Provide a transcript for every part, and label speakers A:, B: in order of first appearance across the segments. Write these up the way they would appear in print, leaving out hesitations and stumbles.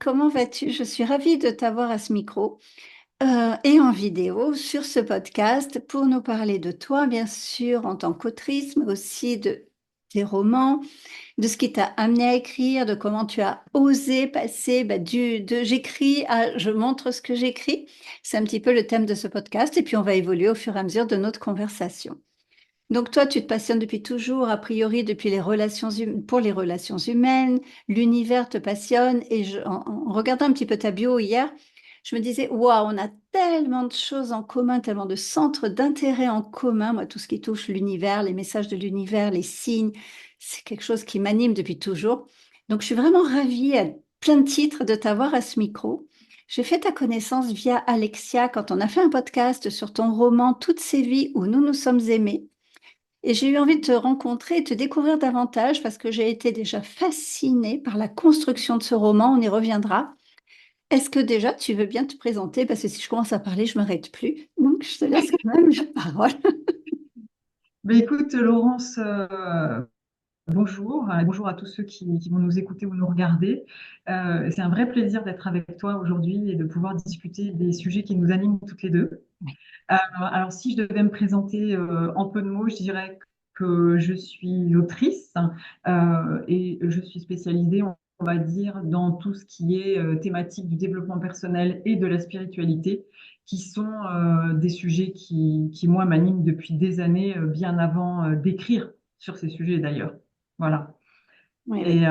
A: comment vas-tu? Je suis ravie de t'avoir à ce micro et en vidéo sur ce podcast pour nous parler de toi, bien sûr, en tant qu'autrice, mais aussi de tes romans, de ce qui t'a amené à écrire, de comment tu as osé passer de j'écris à je montre ce que j'écris. C'est un petit peu le thème de ce podcast et puis on va évoluer au fur et à mesure de notre conversation. Donc toi, tu te passionnes depuis toujours, a priori depuis les pour les relations humaines, l'univers te passionne et en regardant un petit peu ta bio hier, je me disais, waouh, on a tellement de choses en commun, tellement de centres d'intérêt en commun. Moi, tout ce qui touche l'univers, les messages de l'univers, les signes, c'est quelque chose qui m'anime depuis toujours. Donc je suis vraiment ravie à plein de titres de t'avoir à ce micro. J'ai fait ta connaissance via Alexia quand on a fait un podcast sur ton roman Toutes ces vies où nous nous sommes aimés. Et j'ai eu envie de te rencontrer et de te découvrir davantage parce que j'ai été déjà fascinée par la construction de ce roman. On y reviendra. Est-ce que déjà tu veux bien te présenter? Parce que si je commence à parler, je ne m'arrête plus. Donc, je te laisse quand même la parole.
B: Ben écoute, Laurence, bonjour. Bonjour à tous ceux qui vont nous écouter ou nous regarder. C'est un vrai plaisir d'être avec toi aujourd'hui et de pouvoir discuter des sujets qui nous animent toutes les deux. Alors, si je devais me présenter en peu de mots, je dirais que je suis autrice et je suis spécialisée, on va dire, dans tout ce qui est thématique du développement personnel et de la spiritualité, qui sont des sujets moi, m'animent depuis des années, bien avant d'écrire sur ces sujets d'ailleurs. Voilà.
A: Oui, oui.
B: Et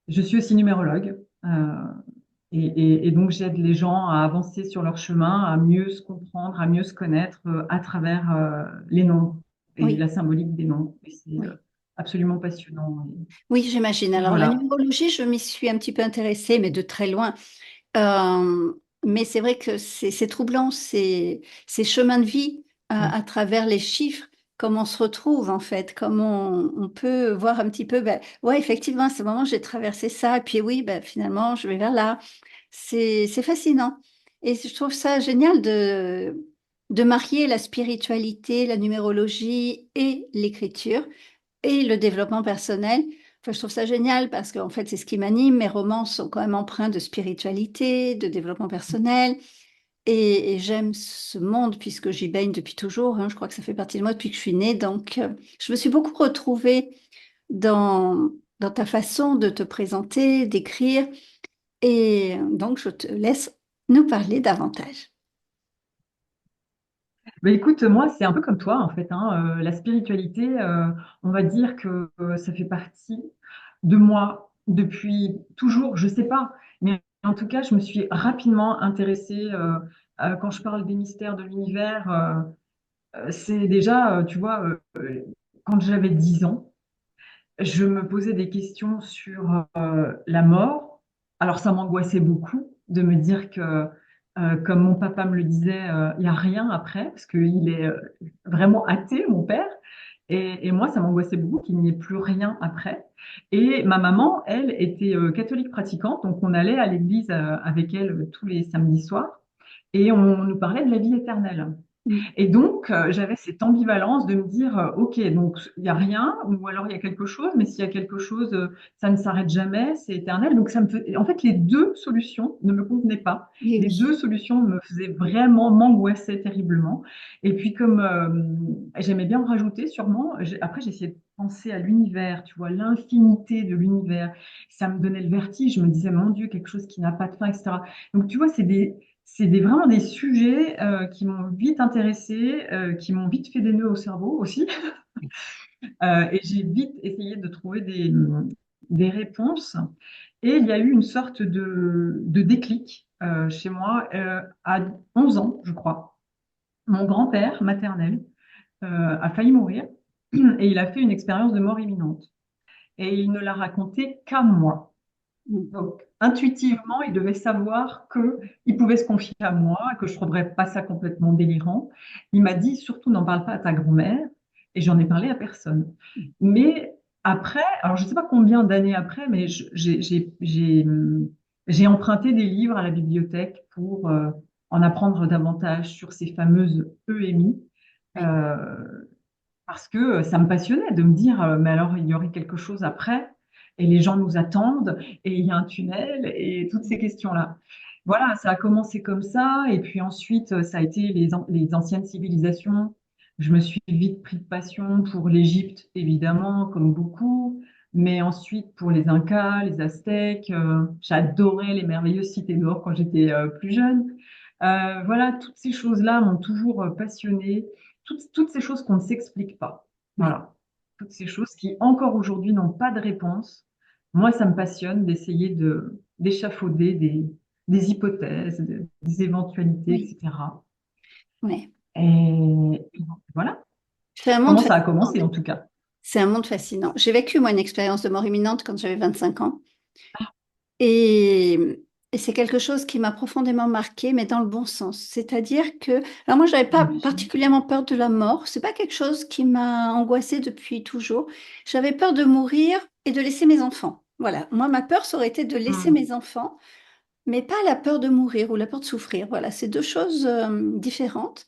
B: je suis aussi numérologue. Et donc, j'aide les gens à avancer sur leur chemin, à mieux se comprendre, à mieux se connaître à travers les nombres et
A: Oui,
B: la symbolique des nombres. Et c'est
A: oui.
B: absolument passionnant.
A: Oui, j'imagine.
B: Et
A: Alors, la
B: voilà.
A: numérologie, je m'y suis un petit peu intéressée, mais de très loin. Euh, mais c'est vrai que c'est troublant, ces chemins de vie
B: Mm.
A: à travers les chiffres, comme on se retrouve en fait, comme on peut voir un petit peu, ben, ouais, effectivement, à ce moment, j'ai traversé ça, et puis oui, ben, finalement, je vais vers là. C'est fascinant. Et je trouve ça génial de marier la spiritualité, la numérologie et l'écriture et le développement personnel. Enfin, je trouve ça génial parce qu'en fait, c'est ce qui m'anime. Mes romans sont quand même empreints de spiritualité, de développement personnel. Et j'aime ce monde puisque j'y baigne depuis toujours, hein. Je crois que ça fait partie de moi depuis que je suis née. Donc, je me suis beaucoup retrouvée dans ta façon de te présenter, d'écrire. Et donc, je te laisse nous parler davantage.
B: Ben écoute, moi, c'est un peu comme toi, en fait, hein. La spiritualité, on va dire que ça fait partie de moi depuis toujours, je sais pas. Mais en tout cas, je me suis rapidement intéressée, quand je parle des mystères de l'univers, c'est déjà, tu vois, quand j'avais 10 ans, je me posais des questions sur la mort. Alors, ça m'angoissait beaucoup de me dire que, comme mon papa me le disait, il n'y a rien après, parce qu'il est vraiment athée, mon père. Et moi, ça m'angoissait beaucoup qu'il n'y ait plus rien après. Et ma maman, elle, était catholique pratiquante, donc on allait à l'église avec elle tous les samedis soirs, et on nous parlait de la vie éternelle.
A: Mm.
B: Et donc, j'avais cette ambivalence de me dire, OK, donc il n'y a rien, ou alors il y a quelque chose, mais s'il y a quelque chose, ça ne s'arrête jamais, c'est éternel. Donc, en fait, les deux solutions ne me convenaient pas.
A: Oui,
B: Les
A: oui.
B: deux solutions me faisaient vraiment m'angoisser terriblement. Et puis, comme j'aimais bien en rajouter, sûrement, après, j'essayais de penser à l'univers, tu vois, l'infinité de l'univers. Ça me donnait le vertige. Je me disais, mon Dieu, quelque chose qui n'a pas de fin, etc. Donc, tu vois, vraiment des sujets qui m'ont vite intéressée, qui m'ont vite fait des nœuds au cerveau aussi. Et j'ai vite essayé de trouver des réponses. Et il y a eu une sorte de déclic chez moi à 11 ans, je crois. Mon grand-père maternel a failli mourir et il a fait une expérience de mort imminente. Et il ne l'a raconté qu'à moi.
A: Mm.
B: Donc, intuitivement, il devait savoir qu'il pouvait se confier à moi, que je ne trouverais pas ça complètement délirant. Il m'a dit, surtout, n'en parle pas à ta grand-mère. Et j'en ai parlé à personne. Mais après, alors je ne sais pas combien d'années après, mais j'ai emprunté des livres à la bibliothèque pour en apprendre davantage sur ces fameuses EMI.
A: Oui.
B: euh, Parce que ça me passionnait de me dire, mais alors il y aurait quelque chose après. et les gens nous attendent et il y a un tunnel et toutes ces questions-là. Voilà, ça a commencé comme ça et puis ensuite ça a été les anciennes civilisations. Je me suis vite pris de passion pour l'Égypte, évidemment, comme beaucoup, mais ensuite pour les Incas, les Aztèques. J'adorais les merveilleuses cités d'or quand j'étais plus jeune. Voilà, toutes ces choses-là m'ont toujours passionnée. Toutes ces choses qu'on ne s'explique pas.
A: Oui,
B: Voilà. Toutes ces choses qui, encore aujourd'hui, n'ont pas de réponse. Moi, ça me passionne d'essayer d'échafauder des hypothèses, des éventualités,
A: oui,
B: etc.
A: oui.
B: Et voilà
A: C'est un monde
B: comment ça a
A: fascinant.
B: commencé, en tout cas.
A: C'est un monde fascinant. J'ai vécu, moi, une expérience de mort imminente quand j'avais 25 ans. Et, et c'est quelque chose qui m'a profondément marquée, mais dans le bon sens. C'est-à-dire que, alors moi, je n'avais pas
B: J'imagine.
A: particulièrement peur de la mort. C'est pas quelque chose qui m'a angoissée depuis toujours. J'avais peur de mourir et de laisser mes enfants. Voilà. Moi, ma peur, ça aurait été de laisser
B: Hmm.
A: mes enfants, mais pas la peur de mourir ou la peur de souffrir. Voilà, c'est deux choses différentes.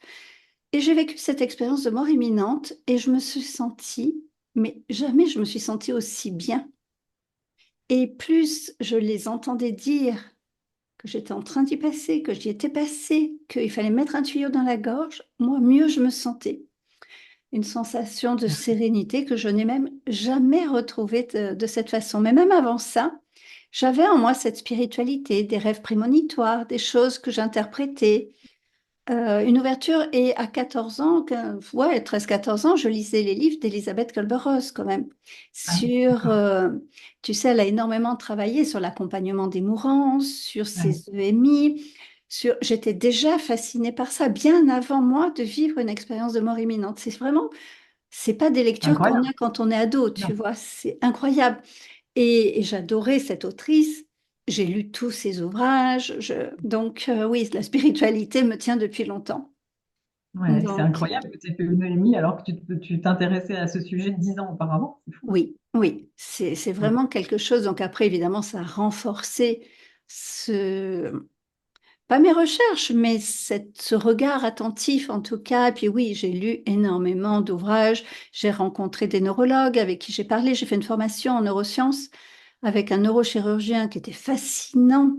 A: Et j'ai vécu cette expérience de mort imminente et je me suis sentie, mais jamais je me suis sentie aussi bien. Et plus je les entendais dire que j'étais en train d'y passer, que j'y étais passée, qu'il fallait mettre un tuyau dans la gorge, moi, mieux je me sentais. Une sensation de sérénité que je n'ai même jamais retrouvée de cette façon. Mais même avant ça, j'avais en moi cette spiritualité, des rêves prémonitoires, des choses que j'interprétais, une ouverture. Et à 14 ans, ouais, 13-14 ans, je lisais les livres d'Elisabeth Kolber-Ross quand même.
B: Ah,
A: Sur,
B: d'accord.
A: tu sais, elle a énormément travaillé sur l'accompagnement des mourants, sur
B: Ouais.
A: ses EMI. J'étais déjà fascinée par ça, bien avant moi de vivre une expérience de mort imminente. C'est vraiment, c'est pas des
B: C'est
A: lectures qu'on
B: incroyable.
A: a quand on est ado, tu
B: Non.
A: vois, c'est incroyable. Et j'adorais cette autrice. J'ai lu tous ses ouvrages. Donc, oui, la spiritualité me tient depuis longtemps.
B: Ouais, c'est
A: Donc,
B: incroyable que tu aies fait une EMI alors que tu t'intéressais à ce sujet 10 ans auparavant. C'est fou.
A: oui, oui, c'est
B: Hmm.
A: vraiment quelque chose. Donc, après, évidemment, ça a renforcé ce, pas mes recherches, mais ce regard attentif en tout cas. Et puis oui, j'ai lu énormément d'ouvrages. J'ai rencontré des neurologues avec qui j'ai parlé. J'ai fait une formation en neurosciences avec un neurochirurgien qui était fascinant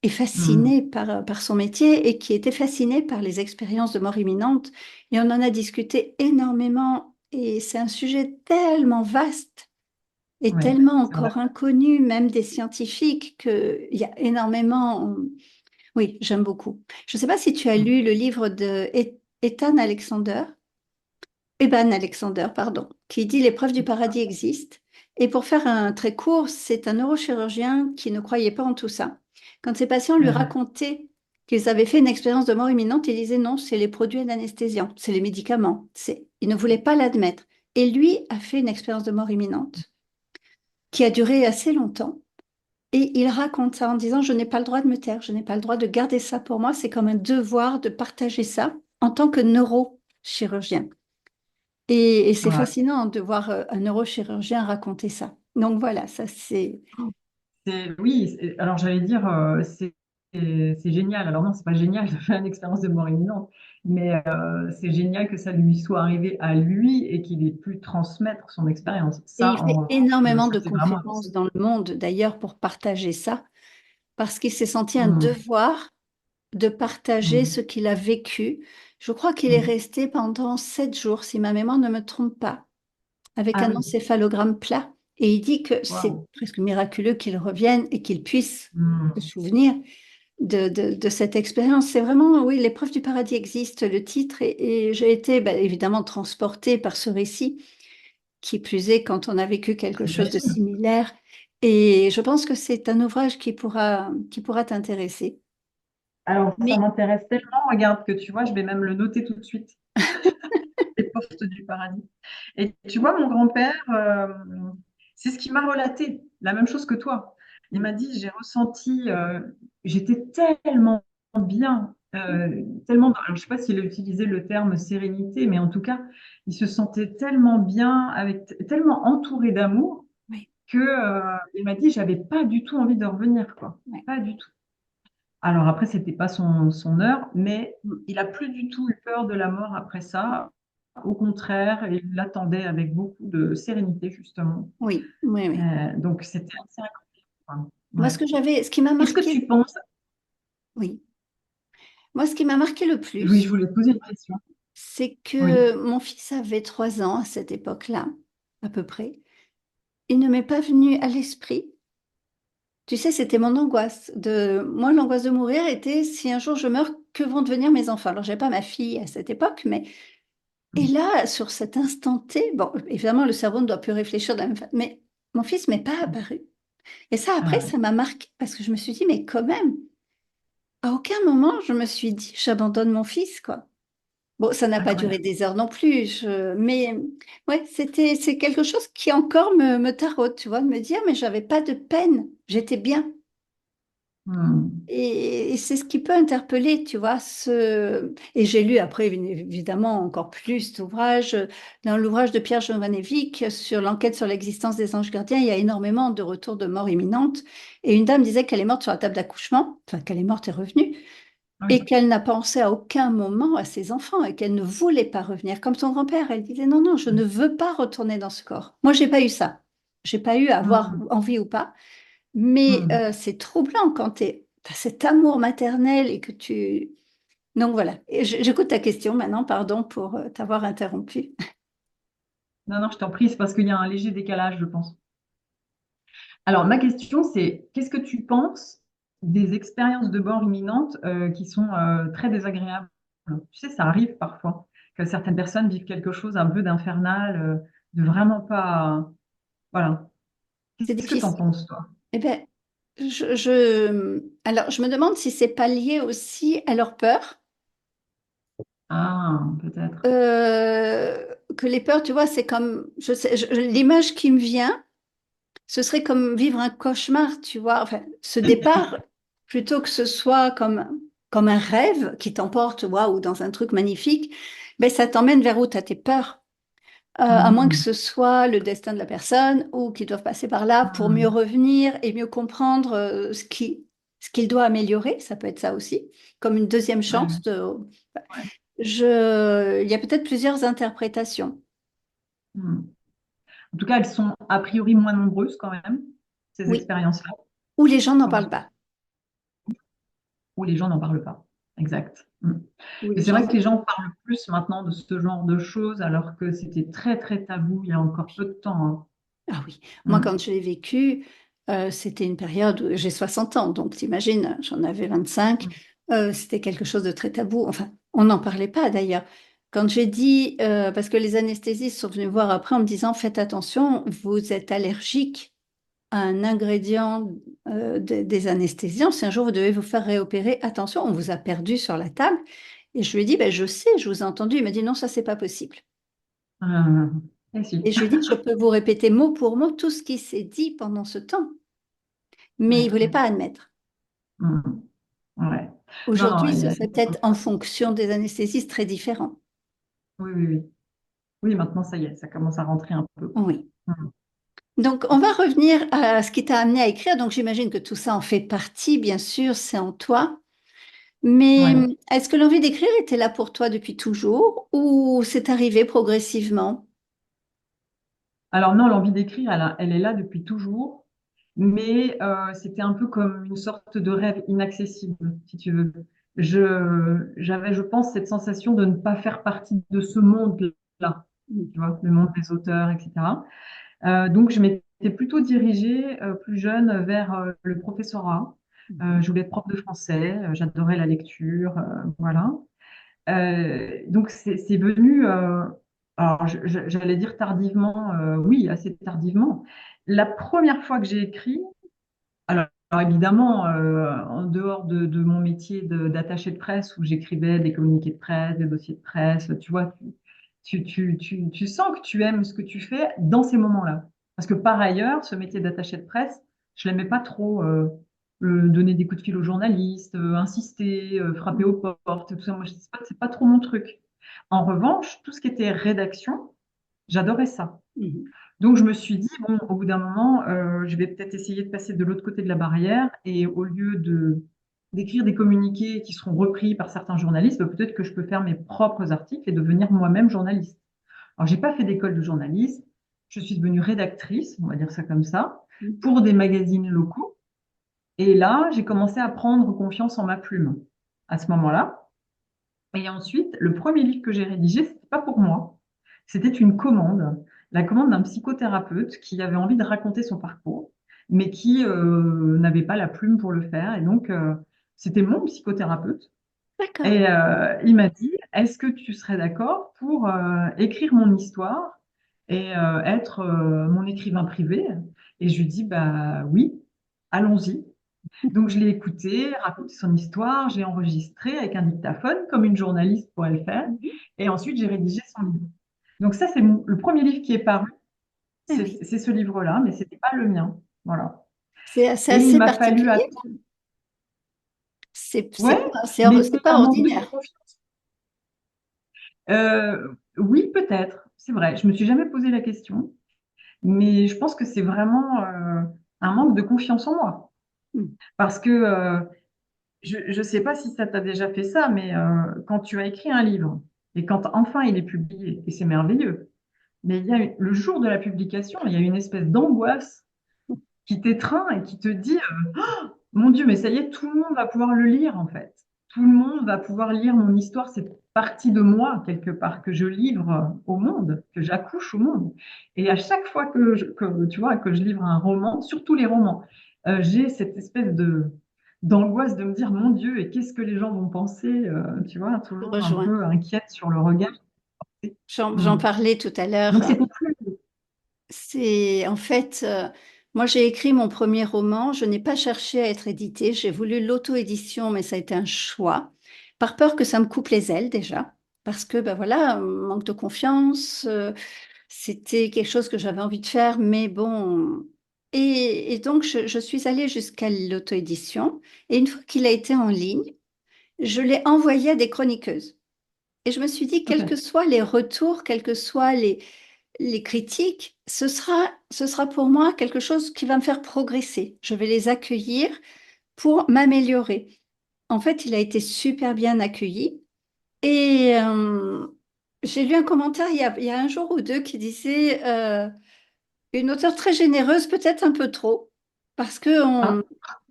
A: et
B: Hmm.
A: fasciné par son métier et qui était fasciné par les expériences de mort imminente. Et on en a discuté énormément. Et c'est un sujet tellement vaste et
B: Ouais,
A: tellement
B: c'est vrai.
A: encore inconnu, même des scientifiques, qu'il y a énormément. Oui, j'aime beaucoup. Je ne sais pas si tu as
B: Hmm.
A: lu le livre de Ethan Alexander. Eban Alexander, pardon, qui dit l'épreuve du paradis existe. Et pour faire un très court, c'est un neurochirurgien qui ne croyait pas en tout ça. Quand ses patients lui
B: Ouais.
A: racontaient qu'ils avaient fait une expérience de mort imminente, il disait non, c'est les produits d'anesthésiants, c'est les médicaments. Il ne voulait pas l'admettre. Et lui a fait une expérience de mort imminente qui a duré assez longtemps. Et il raconte ça en disant, je n'ai pas le droit de me taire, je n'ai pas le droit de garder ça pour moi, c'est comme un devoir de partager ça en tant que neurochirurgien. Et c'est
B: Ouais.
A: fascinant de voir un neurochirurgien raconter ça. Donc voilà, ça c'est...
B: Oui, alors j'allais dire, c'est génial. Alors non, c'est pas génial de faire une expérience de mort imminente, mais c'est génial que ça lui soit arrivé à lui et qu'il ait pu transmettre son expérience.
A: Et
B: Ça,
A: il fait
B: en revanche,
A: énormément
B: ça
A: de
B: c'est vraiment
A: conférences
B: impossible.
A: dans le monde d'ailleurs pour partager ça, parce qu'il s'est senti un
B: Hmm.
A: devoir de partager ce
B: Hmm.
A: qu'il a vécu. Je crois qu'il est
B: Hmm.
A: resté pendant 7 jours, si ma mémoire ne me trompe pas, avec
B: Ah
A: un
B: oui,
A: encéphalogramme plat. Et il dit que c'est
B: waouh.
A: presque miraculeux qu'il revienne et qu'il puisse se
B: Hmm.
A: souvenir de cette expérience. C'est vraiment, oui, l'épreuve du paradis existe, le titre, et j'ai été bah, évidemment transportée par ce récit, qui plus est quand on a vécu quelque chose de
B: J'imagine.
A: similaire. Et je pense que c'est un ouvrage qui pourra t'intéresser.
B: Alors, ça
A: Mais
B: m'intéresse tellement. Regarde que tu vois, je vais même le noter tout de suite. Les portes du paradis. Et tu vois, mon grand-père, c'est ce qu'il m'a relaté, la même chose que toi. Il m'a dit, j'ai ressenti, j'étais tellement bien, alors, je ne sais pas s'il a utilisé le terme sérénité, mais en tout cas, il se sentait tellement bien, tellement entouré d'amour,
A: oui,
B: que, il m'a dit, j'avais pas du tout envie de revenir, quoi.
A: oui.
B: Pas du tout. Alors après, c'était pas son heure, mais il a plus du tout eu peur de la mort après ça. au contraire, il l'attendait avec beaucoup de sérénité, justement.
A: Oui, oui, oui.
B: Donc, c'était assez incroyable.
A: Moi,
B: Ouais.
A: ce qui m'a
B: Qu'est-ce que
A: marqué,
B: tu penses?
A: oui, moi, ce qui m'a marqué le
B: Oui, je
A: plus,
B: voulais te poser une question.
A: c'est
B: Oui.
A: que mon fils avait 3 ans à cette époque-là, à peu près. Il ne m'est pas venu à l'esprit. Tu sais, c'était mon angoisse. Moi, l'angoisse de mourir était si un jour je meurs, que vont devenir mes enfants? Alors, j'ai pas ma fille à cette époque, mais et là, sur cet instant T, bon, évidemment, le cerveau ne doit plus réfléchir de la même façon, mais mon fils m'est pas apparu. Et ça, après,
B: Ah,
A: ça m'a marqué parce que je me suis dit, mais quand même, à aucun moment je me suis dit, j'abandonne mon fils, quoi. Bon, ça n'a pas duré
B: incroyable.
A: des heures non plus, mais ouais, c'est quelque chose qui encore me taraude, tu vois, de me dire, mais j'avais pas de peine, j'étais bien.
B: Hmm.
A: Et c'est ce qui peut interpeller, tu vois. Et j'ai lu après, évidemment, encore plus d'ouvrages. Dans l'ouvrage de Pierre Jovanovitch sur l'enquête sur l'existence des anges gardiens, il y a énormément de retours de mort imminente. Et une dame disait qu'elle est morte sur la table d'accouchement, enfin qu'elle est morte et revenue,
B: Oui.
A: et qu'elle n'a pensé à aucun moment à ses enfants et qu'elle ne voulait pas revenir. Comme son grand-père, elle disait non, non, je ne veux pas retourner dans ce corps. Moi, j'ai pas eu ça. J'ai pas eu à avoir
B: Hmm.
A: envie ou pas. Mais
B: Hmm.
A: c'est troublant quand tu as cet amour maternel et que tu... Donc voilà, et j'écoute ta question maintenant, pardon pour t'avoir interrompu.
B: Non, non, je t'en prie, c'est parce qu'il y a un léger décalage, je pense. Alors, ma question, c'est qu'est-ce que tu penses des expériences de mort imminente qui sont très désagréables? Tu sais, ça arrive parfois que certaines personnes vivent quelque chose un peu d'infernal, de vraiment pas. Voilà.
A: C'est
B: Qu'est-ce que tu en
A: difficile.
B: penses, toi?
A: Eh bien, alors, je me demande si c'est pas lié aussi à leur peur.
B: Ah, peut-être.
A: Que les peurs, tu vois, c'est comme, je sais, l'image qui me vient, ce serait comme vivre un cauchemar, tu vois. Enfin, ce départ, plutôt que ce soit comme un rêve qui t'emporte, waouh, dans un truc magnifique, ben, ça t'emmène vers où tu as tes peurs. À moins que
B: Hmm.
A: ce soit le destin de la personne ou qu'ils doivent passer par là pour mieux
B: Hmm.
A: revenir et mieux comprendre ce qu'il doit améliorer. Ça peut être ça aussi, comme une deuxième
B: Ouais,
A: chance.
B: ouais.
A: Il y a peut-être plusieurs interprétations.
B: Hmm. En tout cas, elles sont a priori moins nombreuses quand même, ces
A: Oui,
B: expériences-là.
A: ou les gens n'en
B: Comment
A: parlent
B: est-ce
A: pas.
B: où les gens n'en parlent pas. Exact. Hmm.
A: Ou
B: Et
A: les
B: c'est
A: gens
B: vrai que
A: n'en-
B: les gens parlent plus maintenant de ce genre de choses, alors que c'était très, très tabou il y a encore peu de temps,
A: Ah oui, moi
B: hein.
A: quand je l'ai vécu, c'était une période où j'ai 60 ans, donc t'imagines, j'en avais 25,
B: Hmm.
A: c'était quelque chose de très tabou, enfin, on n'en parlait pas d'ailleurs. Quand j'ai dit, parce que les anesthésistes sont venus voir après en me disant, faites attention, vous êtes allergique à un ingrédient des anesthésiants, si un jour vous devez vous faire réopérer, attention, on vous a perdu sur la table. Et je lui ai dit, ben, je sais, je vous ai entendu. Il m'a dit, non, ça, c'est pas possible.
B: Euh, eh si.
A: Et je lui ai dit, je peux vous répéter mot pour mot tout ce qui s'est dit pendant ce temps. Mais il
B: Ouais,
A: ne voulait
B: ouais.
A: pas admettre.
B: Hmm. Ouais. Non, non,
A: Aujourd'hui,
B: il y
A: ce
B: a-
A: serait peut-être en fonction des anesthésistes très différent.
B: oui, oui, oui. Oui, maintenant, ça y est, ça commence à rentrer un peu.
A: Oui.
B: Hmm.
A: Donc, on va revenir à ce qui t'a amené à écrire. Donc, j'imagine que tout ça en fait partie, bien sûr, c'est en toi. Mais
B: Ouais.
A: est-ce que l'envie d'écrire était là pour toi depuis toujours ou c'est arrivé progressivement?
B: Alors non, l'envie d'écrire, elle est là depuis toujours, mais c'était un peu comme une sorte de rêve inaccessible, si tu veux. J'avais, je pense, cette sensation de ne pas faire partie de ce monde-là, tu vois, le monde des auteurs, etc. Donc je m'étais plutôt dirigée plus jeune vers le professorat.
A: Mhm.
B: Je voulais être prof de français, j'adorais la lecture, voilà. Donc c'est venu, alors j'allais dire tardivement, oui, assez tardivement. La première fois que j'ai écrit, alors évidemment, en dehors de mon métier d'attaché de presse où j'écrivais des communiqués de presse, des dossiers de presse, tu vois, tu sens que tu aimes ce que tu fais dans ces moments-là. Parce que par ailleurs, ce métier d'attaché de presse, je l'aimais pas trop. Donner des coups de fil aux journalistes, insister, frapper aux portes, tout ça. Moi, c'est pas trop mon truc. En revanche, tout ce qui était rédaction, j'adorais ça.
A: Mhm.
B: Donc, je me suis dit, bon, au bout d'un moment, je vais peut-être essayer de passer de l'autre côté de la barrière et au lieu d'écrire des communiqués qui seront repris par certains journalistes, peut-être que je peux faire mes propres articles et devenir moi-même journaliste. Alors, j'ai pas fait d'école de journalisme. Je suis devenue rédactrice, on va dire ça comme ça,
A: Mhm.
B: pour des magazines locaux. Et là, j'ai commencé à prendre confiance en ma plume à ce moment-là. Et ensuite, le premier livre que j'ai rédigé, c'était pas pour moi. C'était une commande, la commande d'un psychothérapeute qui avait envie de raconter son parcours, mais qui n'avait pas la plume pour le faire. Et donc, c'était mon psychothérapeute.
A: D'accord.
B: Et il m'a dit, est-ce que tu serais d'accord pour écrire mon histoire et être mon écrivain privé? Et je lui dis, bah oui, allons-y. Donc je l'ai écouté, raconté son histoire, je l'ai enregistré avec un dictaphone, comme une journaliste pourrait le faire.
A: Mhm.
B: Et ensuite, j'ai rédigé son livre. Donc ça, c'est le premier livre qui est paru,
A: Ah oui,
B: c'est ce livre-là, mais c'était pas le mien. Voilà.
A: c'est
B: Et il
A: assez
B: m'a fallu
A: particulier.
B: attendre.
A: C'est
B: Ouais,
A: pas,
B: mais
A: c'est
B: c'est
A: pas
B: un manque de
A: ordinaire.
B: confiance. Oui, peut-être, c'est vrai. Je me suis jamais posé la question, mais je pense que c'est vraiment un manque de confiance en moi.
A: Mhm.
B: Parce que je ne sais pas si ça t'a déjà fait ça, mais quand tu as écrit un livre et quand enfin il est publié, et c'est merveilleux, mais le jour de la publication, il y a une espèce d'angoisse qui t'étreint et qui te dit mon Dieu, mais ça y est, tout le monde va pouvoir le lire en fait. Tout le monde va pouvoir lire mon histoire, c'est partie de moi quelque part que je livre au monde, que j'accouche au monde. Et à chaque fois tu vois, que je livre un roman, surtout les romans, j'ai cette espèce de d'angoisse de me dire mon Dieu, et qu'est-ce que les gens vont penser, tu vois,
A: Je
B: toujours un
A: rejoins.
B: peu inquiète sur le regard.
A: J'en
B: Mm.
A: parlais tout à l'heure.
B: Donc c'était plus.
A: C'est en fait, moi j'ai écrit mon premier roman. Je n'ai pas cherché à être édité. J'ai voulu l'auto-édition, mais ça a été un choix. Par peur que ça me coupe les ailes déjà. Parce que, ben voilà, manque de confiance. C'était quelque chose que j'avais envie de faire, mais bon. Et donc, je suis allée jusqu'à l'auto-édition. Et une fois qu'il a été en ligne, je l'ai envoyé à des chroniqueuses. Et je me suis dit, quels que
B: Ok.
A: soient les retours, quels que soient les critiques, ce sera pour moi quelque chose qui va me faire progresser. Je vais les accueillir pour m'améliorer. En fait, il a été super bien accueilli. Et j'ai lu un commentaire il y a un jour ou deux qui disait une auteure très généreuse, peut-être un peu trop, parce que on
B: Ah,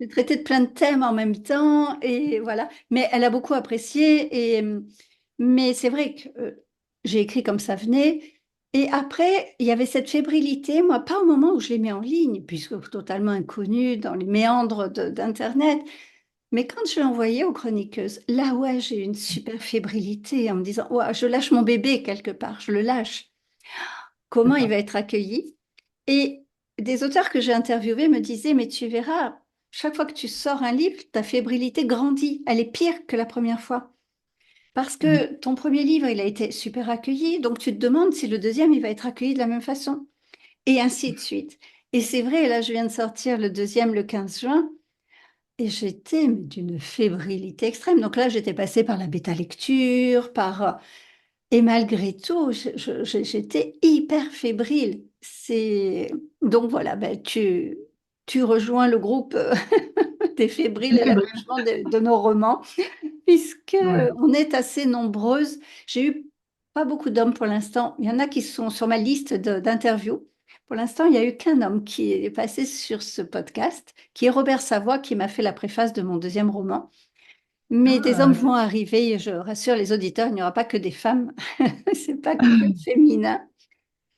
A: est traité de plein de thèmes en même temps, et voilà. Mais elle a beaucoup apprécié, mais c'est vrai que j'ai écrit comme ça venait. Et après, il y avait cette fébrilité, moi, pas au moment où je l'ai mis en ligne, puisque totalement inconnue dans les méandres d'Internet, mais quand je l'ai envoyé aux chroniqueuses, là, ouais, j'ai eu une super fébrilité en me disant, ouais, je lâche mon bébé quelque part, je le lâche. Comment il va
B: d'accord.
A: être accueilli? Et des auteurs que j'ai interviewés me disaient, mais tu verras, chaque fois que tu sors un livre, ta fébrilité grandit. Elle est pire que la première fois. Parce
B: Mm.
A: que ton premier livre, il a été super accueilli, donc tu te demandes si le deuxième, il va être accueilli de la même façon. Et ainsi de suite. Et c'est vrai, là, je viens de sortir le deuxième le 15 juin, et j'étais mais d'une fébrilité extrême. Donc là, j'étais passée par la bêta lecture, et malgré tout, j'étais hyper fébrile. Donc voilà, ben, tu rejoins le groupe des fébriles
B: C'est
A: à
B: fébrile.
A: l'accouchement de nos romans, puisque
B: Ouais.
A: on est assez nombreuses. J'ai eu pas beaucoup d'hommes pour l'instant. Il y en a qui sont sur ma liste d'interviews. Pour l'instant, il n'y a eu qu'un homme qui est passé sur ce podcast, qui est Robert Savoie, qui m'a fait la préface de mon deuxième roman. Mais des
B: Ah,
A: hommes vont
B: ok.
A: arriver, je rassure les auditeurs, il n'y aura pas que des femmes, c'est pas que féminin.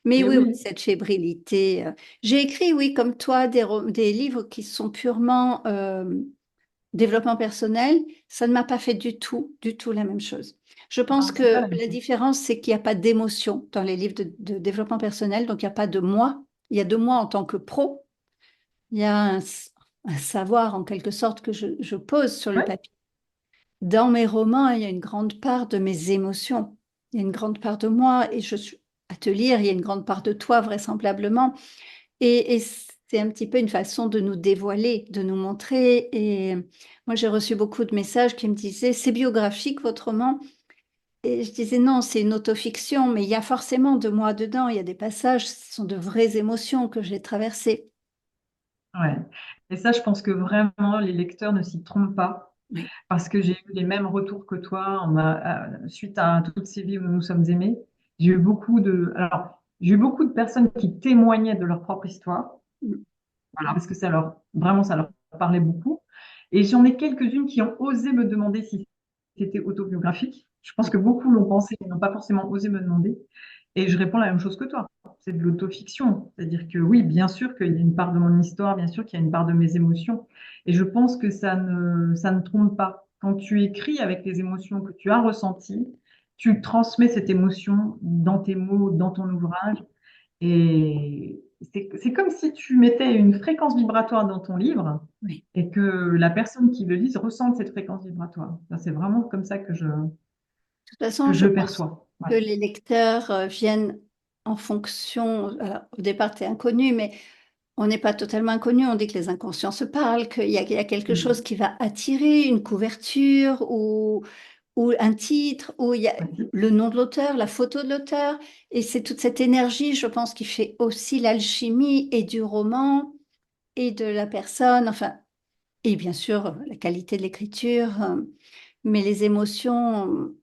A: Mais
B: Et
A: oui, oui,
B: oui,
A: cette fébrilité. J'ai écrit, oui, comme toi, des livres qui sont purement développement personnel. Ça ne m'a pas fait du tout la même chose. Je pense
B: non, c'est pas
A: que
B: la même
A: la
B: chose.
A: différence, c'est qu'il n'y a pas d'émotion dans les livres de développement personnel, donc il n'y a pas de moi. Il y a de moi en tant que pro. Il y a un savoir, en quelque sorte, que je pose sur le
B: Ouais,
A: papier. Dans mes romans, il y a une grande part de mes émotions. Il y a une grande part de moi et je suis à te lire, il y a une grande part de toi vraisemblablement. Et c'est un petit peu une façon de nous dévoiler, de nous montrer. Et moi, j'ai reçu beaucoup de messages qui me disaient, c'est biographique votre roman? Et je disais, non, c'est une autofiction, mais il y a forcément de moi dedans. Il y a des passages, ce sont de vraies émotions que j'ai traversées.
B: ouais. Et ça, je pense que vraiment, les lecteurs ne s'y trompent pas,
A: Oui.
B: parce que j'ai eu les mêmes retours que toi suite à toutes ces vies où nous nous sommes aimés. J'ai eu beaucoup de personnes qui témoignaient de leur propre histoire.
A: Mm.
B: Voilà, parce que vraiment, ça leur parlait beaucoup. Et j'en ai quelques-unes qui ont osé me demander si c'était autobiographique. Je pense
A: Ouais,
B: que beaucoup l'ont pensé, mais n'ont pas forcément osé me demander. Et je réponds la même chose que toi. C'est de l'autofiction. C'est-à-dire que oui, bien sûr qu'il y a une part de mon histoire, bien sûr qu'il y a une part de mes émotions. Et je pense que ça ne trompe pas. Quand tu écris avec les émotions que tu as ressenties, tu transmets cette émotion dans tes mots, dans ton ouvrage. Et c'est comme si tu mettais une fréquence vibratoire dans ton livre
A: ouais.
B: et que la personne qui le lise ressente cette fréquence vibratoire. Ça, c'est vraiment comme ça
A: De toute façon,
B: que je
A: je
B: le
A: pense
B: perçois.
A: que
B: Voilà.
A: les lecteurs viennent en fonction. Alors, au départ, tu es inconnu, mais on n'est pas totalement inconnu. On dit que les inconscients se parlent, qu'il y a quelque chose
B: Mm.
A: qui va attirer, une couverture ou un titre, ou il y a
B: Vas-y.
A: le nom de l'auteur, la photo de l'auteur. Et c'est toute cette énergie, je pense, qui fait aussi l'alchimie et du roman et de la personne. Enfin, et bien sûr, la qualité de l'écriture, mais les émotions.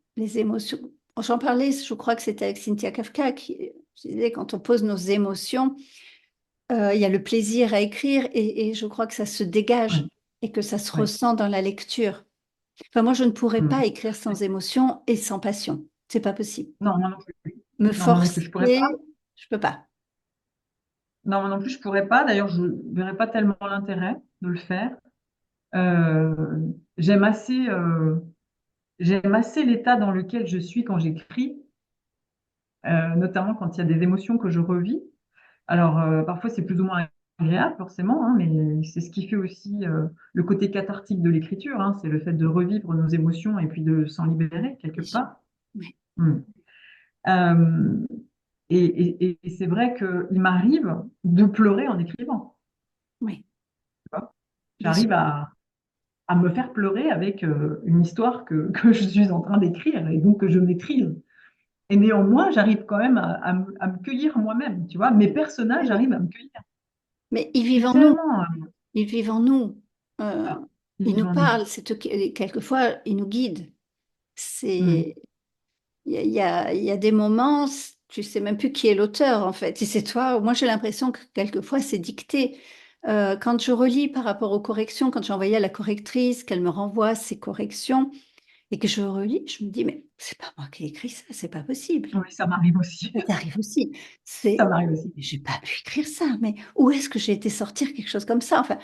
A: J'en parlais, je crois que c'était avec Cynthia Kafka qui disait quand on pose nos émotions, il y a le plaisir à écrire et je crois que ça se dégage
B: Ouais,
A: et que ça se
B: ouais.
A: ressent dans la lecture. Enfin, moi, je ne pourrais pas
B: Mm.
A: écrire sans émotion et sans passion. C'est pas possible.
B: Non, moi non plus.
A: Me
B: Non, moi non plus, je pourrais pas.
A: forcer, je peux pas.
B: Non, moi non plus, je pourrais pas. D'ailleurs, je verrais pas tellement l'intérêt de le faire. Euh, j'aime assez, euh, j'aime assez l'état dans lequel je suis quand j'écris, notamment quand il y a des émotions que je revis. Alors, parfois, c'est plus ou moins agréable, forcément, hein, mais c'est ce qui fait aussi le côté cathartique de l'écriture, hein, c'est le fait de revivre nos émotions et puis de s'en libérer quelque
A: Bien sûr.
B: part.
A: Oui,
B: Mm. Euh, et c'est vrai qu'il m'arrive de pleurer en écrivant.
A: oui,
B: Tu vois.
A: bien sûr.
B: J'arrive à me faire pleurer avec une histoire que je suis en train d'écrire et donc que je maîtrise. Et néanmoins, j'arrive quand même à me cueillir moi-même, tu vois. Mes
A: Oui,
B: personnages
A: oui.
B: arrivent à me cueillir.
A: Mais ils
B: Je
A: vivent
B: suis
A: en nous.
B: tellement...
A: Ils vivent en nous. Euh, ils nous
B: vivant nous.
A: parlent. Quelquefois, ils nous guident.
B: Mm.
A: C'est, il y a des moments, tu sais même plus qui est l'auteur, en fait. Si c'est toi, moi j'ai l'impression que quelquefois c'est dicté. Quand je relis par rapport aux corrections, quand j'ai envoyé à la correctrice, qu'elle me renvoie ses corrections et que je relis, je me dis, mais c'est pas moi qui ai écrit ça, c'est pas possible.
B: Oui, ça m'arrive aussi.
A: Ça t'arrive aussi.
B: Ça
A: C'est,
B: m'arrive aussi.
A: j'ai pas pu écrire ça, mais où est-ce que j'ai été sortir quelque chose comme ça? Enfin,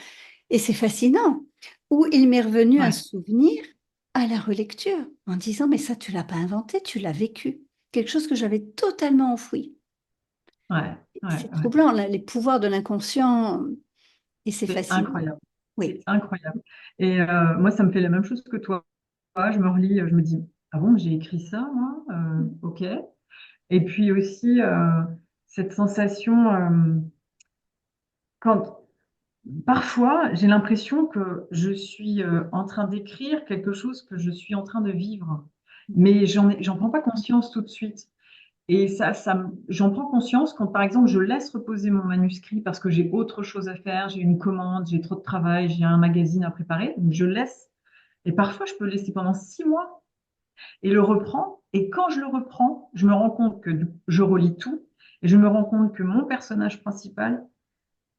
A: et c'est fascinant. Où il m'est revenu un
B: Ouais,
A: souvenir à la relecture en disant, mais ça, tu l'as pas inventé, tu l'as vécu. Quelque chose que j'avais totalement enfoui.
B: ouais, ouais,
A: C'est
B: ouais.
A: troublant, là, les pouvoirs de l'inconscient, et c'est
B: C'est
A: fascinant.
B: incroyable.
A: Oui,
B: C'est incroyable. Et moi, ça me fait la même chose que toi. Je me relis, je me dis, ah bon, j'ai écrit ça, moi? Ok. Et puis aussi, cette sensation, quand parfois, j'ai l'impression que je suis en train d'écrire quelque chose que je suis en train de vivre, mais j'en prends pas conscience tout de suite. Et j'en prends conscience quand, par exemple, je laisse reposer mon manuscrit parce que j'ai autre chose à faire, j'ai une commande, j'ai trop de travail, j'ai un magazine à préparer. Donc, je laisse. Et parfois, je peux le laisser pendant 6 mois et le reprends. Et quand je le reprends, je me rends compte que je relis tout et je me rends compte que mon personnage principal,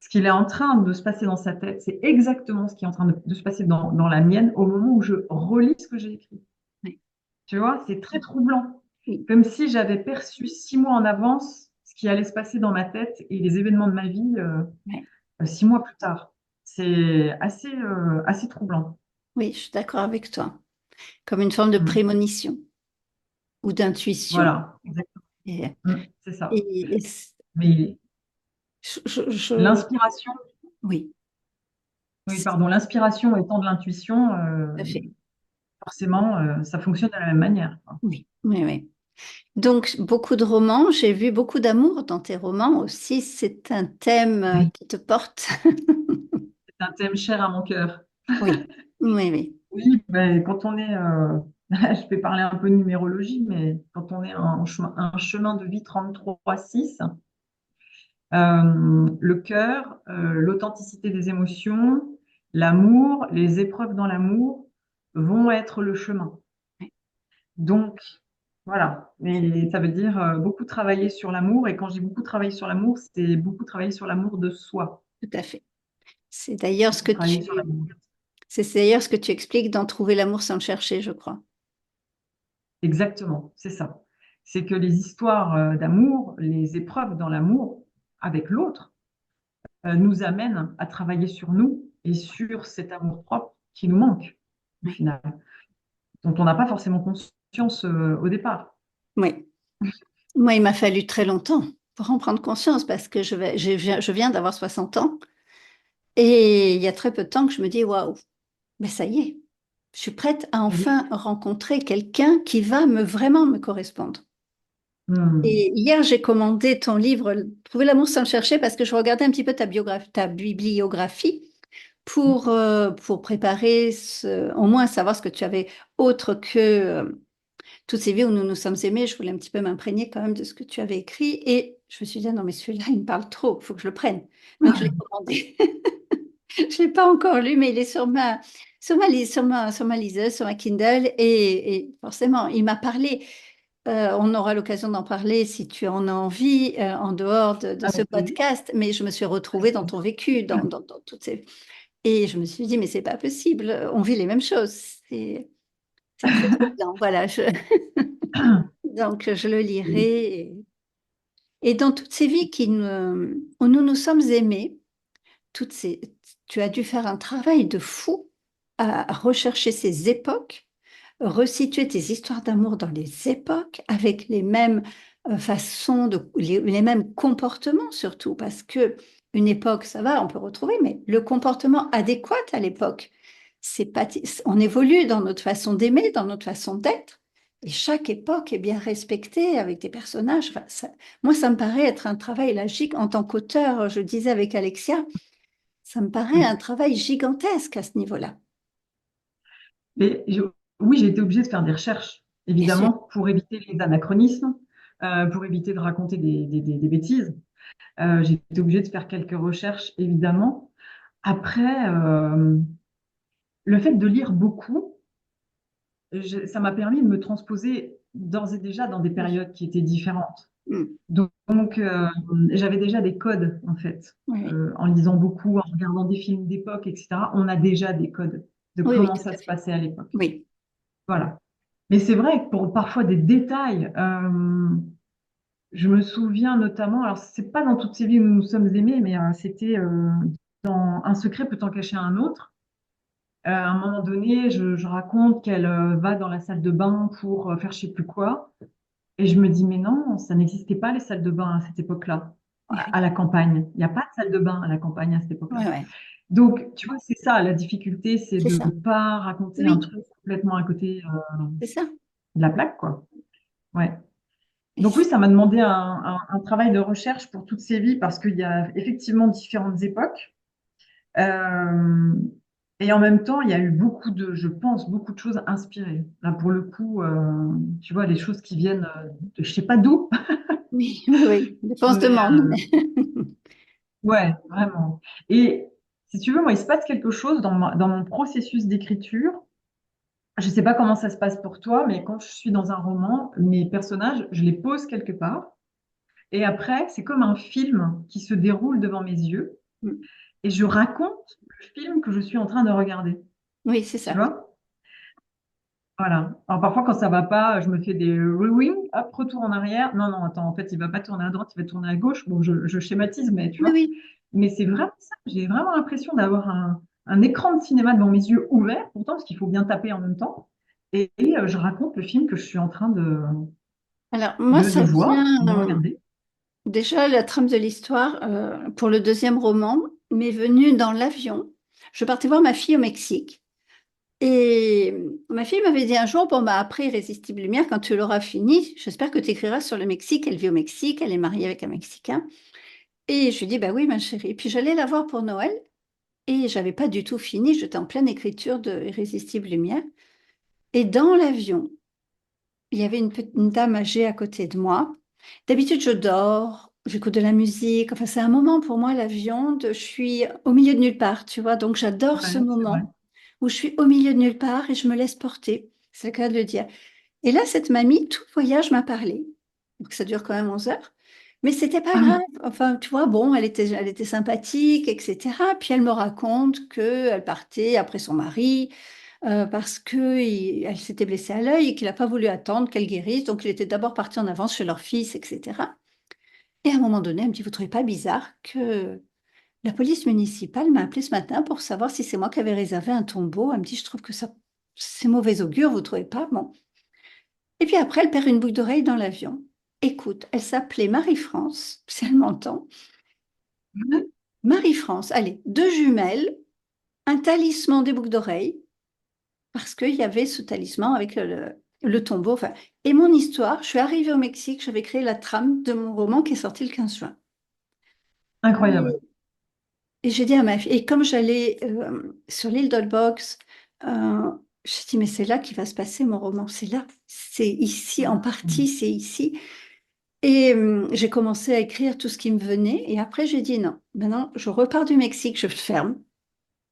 B: ce qu'il est en train de se passer dans sa tête, c'est exactement ce qui est en train de se passer dans la mienne au moment où je relis ce que j'ai écrit.
A: oui,
B: Tu vois, c'est très troublant.
A: oui,
B: Comme si j'avais perçu 6 mois en avance ce qui allait se passer dans ma tête et les événements de ma vie
A: oui.
B: 6 mois plus tard. C'est assez troublant.
A: Oui, je suis d'accord avec toi. Comme une forme de
B: Mm.
A: prémonition ou d'intuition.
B: Voilà, exactement.
A: Et,
B: Mm, c'est ça.
A: et
B: Mais
A: je-
B: l'inspiration,
A: oui,
B: oui, pardon, l'inspiration étant de l'intuition,
A: tout à fait.
B: forcément, ça fonctionne de la même manière, quoi.
A: Oui, oui, oui. Donc, beaucoup de romans. J'ai vu beaucoup d'amour dans tes romans aussi. C'est un thème
B: Oui,
A: qui te porte.
B: c'est un thème cher à mon cœur.
A: Oui, oui, oui.
B: Oui, ben, quand on est, je vais parler un peu de numérologie, mais quand on est un chemin de vie 33-6, le cœur, l'authenticité des émotions, l'amour, les épreuves dans l'amour vont être le chemin.
A: Oui,
B: Donc, Voilà. Mais ça veut dire beaucoup travailler sur l'amour. Et quand je dis beaucoup travailler sur l'amour, c'est beaucoup travailler sur l'amour de soi.
A: Tout à fait. C'est d'ailleurs ce que
B: Travailler sur
A: tu,
B: l'amour.
A: c'est d'ailleurs ce que tu expliques dans Trouver l'amour sans le chercher, je crois.
B: Exactement, c'est ça. C'est que les histoires d'amour, les épreuves dans l'amour avec l'autre, nous amènent à travailler sur nous et sur cet amour-propre qui nous manque, au
A: Oui.
B: final, dont on n'a pas forcément conscience au départ.
A: Oui. Moi, il m'a fallu très longtemps pour en prendre conscience parce que je viens d'avoir 60 ans et il y a très peu de temps que je me dis, waouh, mais ça y est, je suis prête à
B: Oui.
A: enfin rencontrer quelqu'un qui va vraiment me correspondre.
B: Hmm.
A: Et hier, j'ai commandé ton livre Trouver l'amour sans le chercher parce que je regardais un petit peu ta bibliographie pour préparer au moins savoir ce que tu avais autre que toutes ces vies où nous nous sommes aimés. Je voulais un petit peu m'imprégner quand même de ce que tu avais écrit. Et je me suis dit, ah non, mais celui-là, il me parle trop, il faut que je le prenne. Donc, je l'ai commandé. Je ne l'ai pas encore lu, mais il est sur ma liseuse, sur ma Kindle. Et forcément, il m'a parlé. On aura l'occasion d'en parler si tu en as envie, en dehors de ce
B: Avec plaisir.
A: podcast. Mais je me suis retrouvée
B: Avec
A: dans ton
B: plaisir.
A: vécu, dans toutes ces... Et je me suis dit, mais c'est pas possible. On vit les mêmes choses. C'est troublant. Voilà. Donc, je le lirai. Et dans toutes ces vies où nous nous sommes aimés, toutes ces, tu as dû faire un travail de fou à rechercher ces époques, resituer tes histoires d'amour dans les époques avec les mêmes façons, les mêmes comportements surtout, parce que une époque, ça va, on peut retrouver, mais le comportement adéquat à l'époque, c'est pas, on évolue dans notre façon d'aimer, dans notre façon d'être. Et chaque époque est bien respectée avec des personnages. Enfin, moi, ça me paraît être un travail logique en tant qu'auteur. Je disais avec Alexia, ça me paraît un travail gigantesque à ce niveau-là.
B: Et oui, j'ai été obligée de faire des recherches,
A: Bien sûr.
B: évidemment, pour éviter les anachronismes, pour éviter de raconter des bêtises. J'ai été obligée de faire quelques recherches, évidemment. Après, le fait de lire beaucoup, ça m'a permis de me transposer d'ores et déjà dans des
A: Oui,
B: périodes qui étaient différentes.
A: mm,
B: Donc, j'avais déjà des codes, en fait.
A: oui,
B: En lisant beaucoup, en regardant des films d'époque, etc., on a déjà des codes de
A: oui, oui,
B: comment
A: tout
B: ça
A: à
B: se
A: fait.
B: passait à l'époque.
A: Oui,
B: Voilà. Mais c'est vrai que pour parfois des détails, je me souviens notamment, alors c'est pas dans toutes ces vies où nous nous sommes aimés, mais c'était dans Un secret peut en cacher un autre. À un moment donné, je raconte qu'elle va dans la salle de bain pour faire je sais plus quoi. Et je me dis, mais non, ça n'existait pas les salles de bain à cette époque-là,
A: oui,
B: à la campagne. Il n'y a pas de salle de bain à la campagne à cette
A: oui,
B: époque-là.
A: ouais,
B: Donc, tu vois, c'est ça, la difficulté, c'est
A: c'est
B: de
A: ça.
B: ne pas raconter un
A: Oui,
B: truc complètement à côté
A: c'est ça.
B: de la plaque, quoi. Ouais.
A: Et
B: Donc oui, ça m'a demandé un travail de recherche pour toutes ces vies parce qu'il y a effectivement différentes époques. Euh, et en même temps, il y a eu beaucoup de, je pense, beaucoup de choses inspirées. Là, pour le coup, tu vois, les choses qui viennent de je sais pas d'où,
A: oui, oui, oui, dépense de
B: mais
A: monde.
B: ouais, vraiment. Et si tu veux, moi, il se passe quelque chose dans mon processus d'écriture. Je sais pas comment ça se passe pour toi, mais quand je suis dans un roman, mes personnages, je les pose quelque part. Et après, c'est comme un film qui se déroule devant mes yeux. Et je raconte le film que je suis en train de regarder.
A: Oui, c'est
B: Tu
A: ça.
B: vois? Voilà. Alors parfois, quand ça va pas, je me fais des rewind, hop, retour en arrière. Non, non, attends, en fait, il va pas tourner à droite, il va tourner à gauche. Bon, je schématise, mais tu
A: Oui,
B: vois.
A: oui.
B: Mais c'est vraiment ça. J'ai vraiment l'impression d'avoir un écran de cinéma devant mes yeux ouvert, pourtant, parce qu'il faut bien taper en même temps. Et je raconte le film que je suis en train
A: Alors, moi,
B: de
A: ça
B: voir,
A: vient
B: de regarder.
A: déjà la trame de l'histoire pour le deuxième roman m'est venue dans l'avion. Je partais voir ma fille au Mexique. Et ma fille m'avait dit un jour, bon, bah, après Irrésistible Lumière, quand tu l'auras fini, j'espère que tu écriras sur le Mexique. Elle vit au Mexique, elle est mariée avec un Mexicain. Et je lui dis, bah oui, ma chérie. Puis j'allais la voir pour Noël et j'avais pas du tout fini. J'étais en pleine écriture de Irrésistible Lumière. Et dans l'avion, il y avait une dame âgée à côté de moi. D'habitude, je dors, j'écoute de la musique. Enfin, c'est un moment pour moi, l'avion, je suis au milieu de nulle part, tu vois. Donc, j'adore ce
B: Ouais, c'est vrai.
A: moment où je suis au milieu de nulle part et je me laisse porter. C'est le cas de le dire. Et là, cette mamie, tout le voyage m'a parlé. Donc ça dure quand même 11 heures. Mais c'était pas
B: Ah
A: grave.
B: oui,
A: Enfin, tu vois, bon, elle était sympathique, etc. Puis elle me raconte qu'elle partait après son mari parce elle s'était blessée à l'œil et qu'il n'a pas voulu attendre qu'elle guérisse. Donc il était d'abord parti en avance chez leur fils, etc. Et à un moment donné, elle me dit, vous trouvez pas bizarre que la police municipale m'a appelé ce matin pour savoir si c'est moi qui avais réservé un tombeau. Elle me dit, je trouve que ça, c'est mauvais augure, vous trouvez pas? Bon. Et puis après, elle perd une boucle d'oreille dans l'avion. Écoute, elle s'appelait Marie-France, si elle m'entend. Marie-France, allez, deux jumelles, un talisman des boucles d'oreilles, parce qu'il y avait ce talisman avec le tombeau. Enfin, et mon histoire, je suis arrivée au Mexique, j'avais créé la trame de mon roman qui est sorti le 15 juin.
B: incroyable.
A: Et j'ai dit à ma fille, et comme j'allais sur l'île d'Olbox, j'ai dit, mais c'est là qu'il va se passer mon roman, c'est là, c'est ici, en partie,
B: Mm.
A: c'est ici. Et j'ai commencé à écrire tout ce qui me venait, et après j'ai dit, non, maintenant je repars du Mexique, je ferme,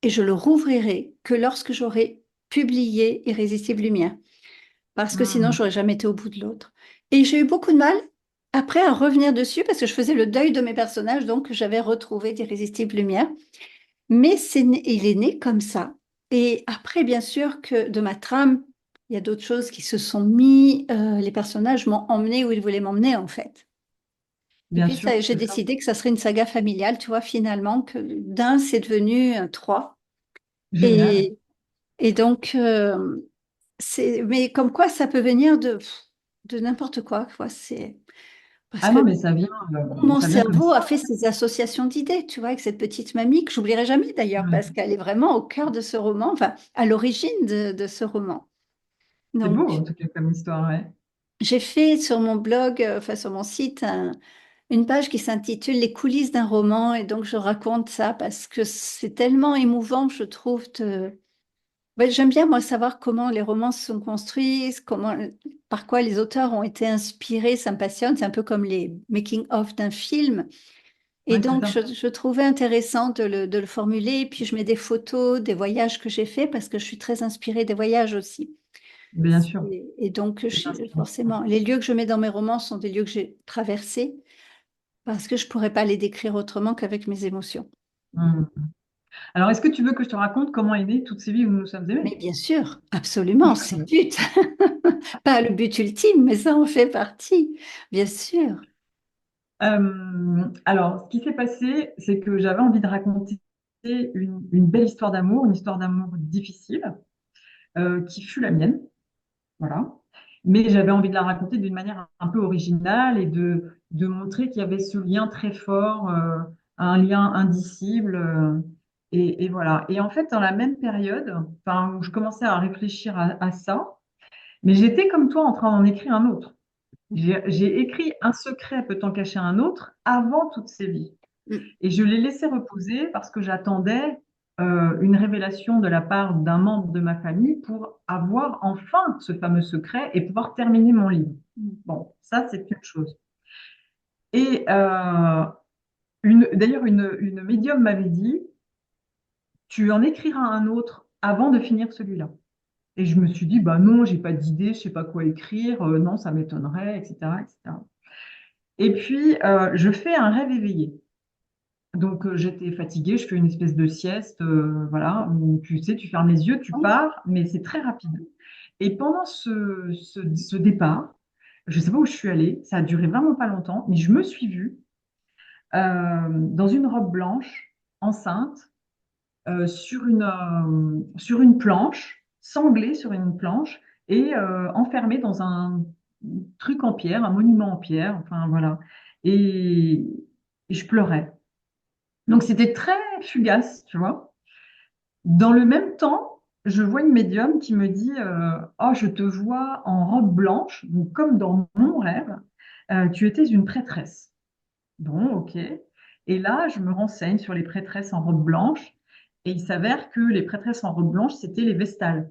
A: et je le rouvrirai que lorsque j'aurai publié Irrésistible Lumière, parce que sinon
B: Mm.
A: j'aurais jamais été au bout de l'autre. Et j'ai eu beaucoup de mal après à revenir dessus, parce que je faisais le deuil de mes personnages, donc j'avais retrouvé d'Irrésistible Lumière. Mais il est né comme ça. Et après, bien sûr que de ma trame, il y a d'autres choses qui se sont mis. Les personnages m'ont emmené où ils voulaient m'emmener, en fait. Et
B: Bien
A: puis,
B: sûr,
A: j'ai
B: c'est ça.
A: décidé que ça serait une saga familiale, tu vois, finalement, que d'un, c'est devenu un trois.
B: Génial.
A: Et, et donc, mais comme quoi, ça peut venir de n'importe quoi, quoi. Parce
B: Ah non,
A: que
B: mais
A: mon
B: ça vient comme
A: cerveau a
B: ça.
A: fait ces associations d'idées, tu vois, avec cette petite mamie que j'oublierai jamais d'ailleurs,
B: Ouais.
A: parce qu'elle est vraiment au cœur de ce roman, enfin, à l'origine de ce roman.
B: C'est beau,
A: Donc,
B: en tout cas, comme histoire, ouais.
A: j'ai fait sur mon blog, enfin sur mon site, une page qui s'intitule Les coulisses d'un roman, et donc je raconte ça parce que c'est tellement émouvant, je trouve. Ouais, j'aime bien, moi, savoir comment les romans se sont construits, par quoi les auteurs ont été inspirés, ça me passionne. C'est un peu comme les making-of d'un film. Et
B: Ouais, c'est
A: donc,
B: ça.
A: je trouvais intéressant de le formuler. Puis, je mets des photos des voyages que j'ai faits parce que je suis très inspirée des voyages aussi.
B: Bien sûr.
A: Et donc,
B: C'est inspirant.
A: forcément, les lieux que je mets dans mes romans sont des lieux que j'ai traversés parce que je ne pourrais pas les décrire autrement qu'avec mes émotions.
B: Mm. Alors, est-ce que tu veux que je te raconte comment est née toutes ces vies où nous nous sommes aimés?
A: Mais bien sûr, absolument, c'est le but. Pas le but ultime, mais ça en fait partie, bien sûr.
B: Alors, ce qui s'est passé, c'est que j'avais envie de raconter une belle histoire d'amour, une histoire d'amour difficile, qui fut la mienne, voilà. Mais j'avais envie de la raconter d'une manière un peu originale et de montrer qu'il y avait ce lien très fort, un lien indicible. Et voilà. Et en fait, dans la même période, enfin, où je commençais à réfléchir à ça, mais j'étais comme toi en train d'en écrire un autre. J'ai écrit Un secret peut-en cacher un autre avant toutes ces vies.
A: Mm.
B: Et je l'ai laissé reposer parce que j'attendais une révélation de la part d'un membre de ma famille pour avoir enfin ce fameux secret et pouvoir terminer mon livre. Bon, ça, c'est une chose. Et d'ailleurs, une médium m'avait dit, tu en écriras un autre avant de finir celui-là. Et je me suis dit, bah non, j'ai pas d'idée, je sais pas quoi écrire, non, ça m'étonnerait, etc., etc. Et puis, je fais un rêve éveillé. Donc, j'étais fatiguée, je fais une espèce de sieste, voilà, où tu sais, tu fermes les yeux, tu pars, mais c'est très rapide. Et pendant ce départ, je ne sais pas où je suis allée, ça a duré vraiment pas longtemps, mais je me suis vue dans une robe blanche, enceinte, sur une planche, sanglée sur une planche, et enfermée dans un truc en pierre, un monument en pierre, enfin voilà. Et, et je pleurais. Donc c'était très fugace, tu vois. Dans le même temps, je vois une médium qui me dit oh, je te vois en robe blanche, donc comme dans mon rêve, tu étais une prêtresse. Bon, ok. Et là, je me renseigne sur les prêtresses en robe blanche, et il s'avère que les prêtresses en robe blanche, c'était les Vestales.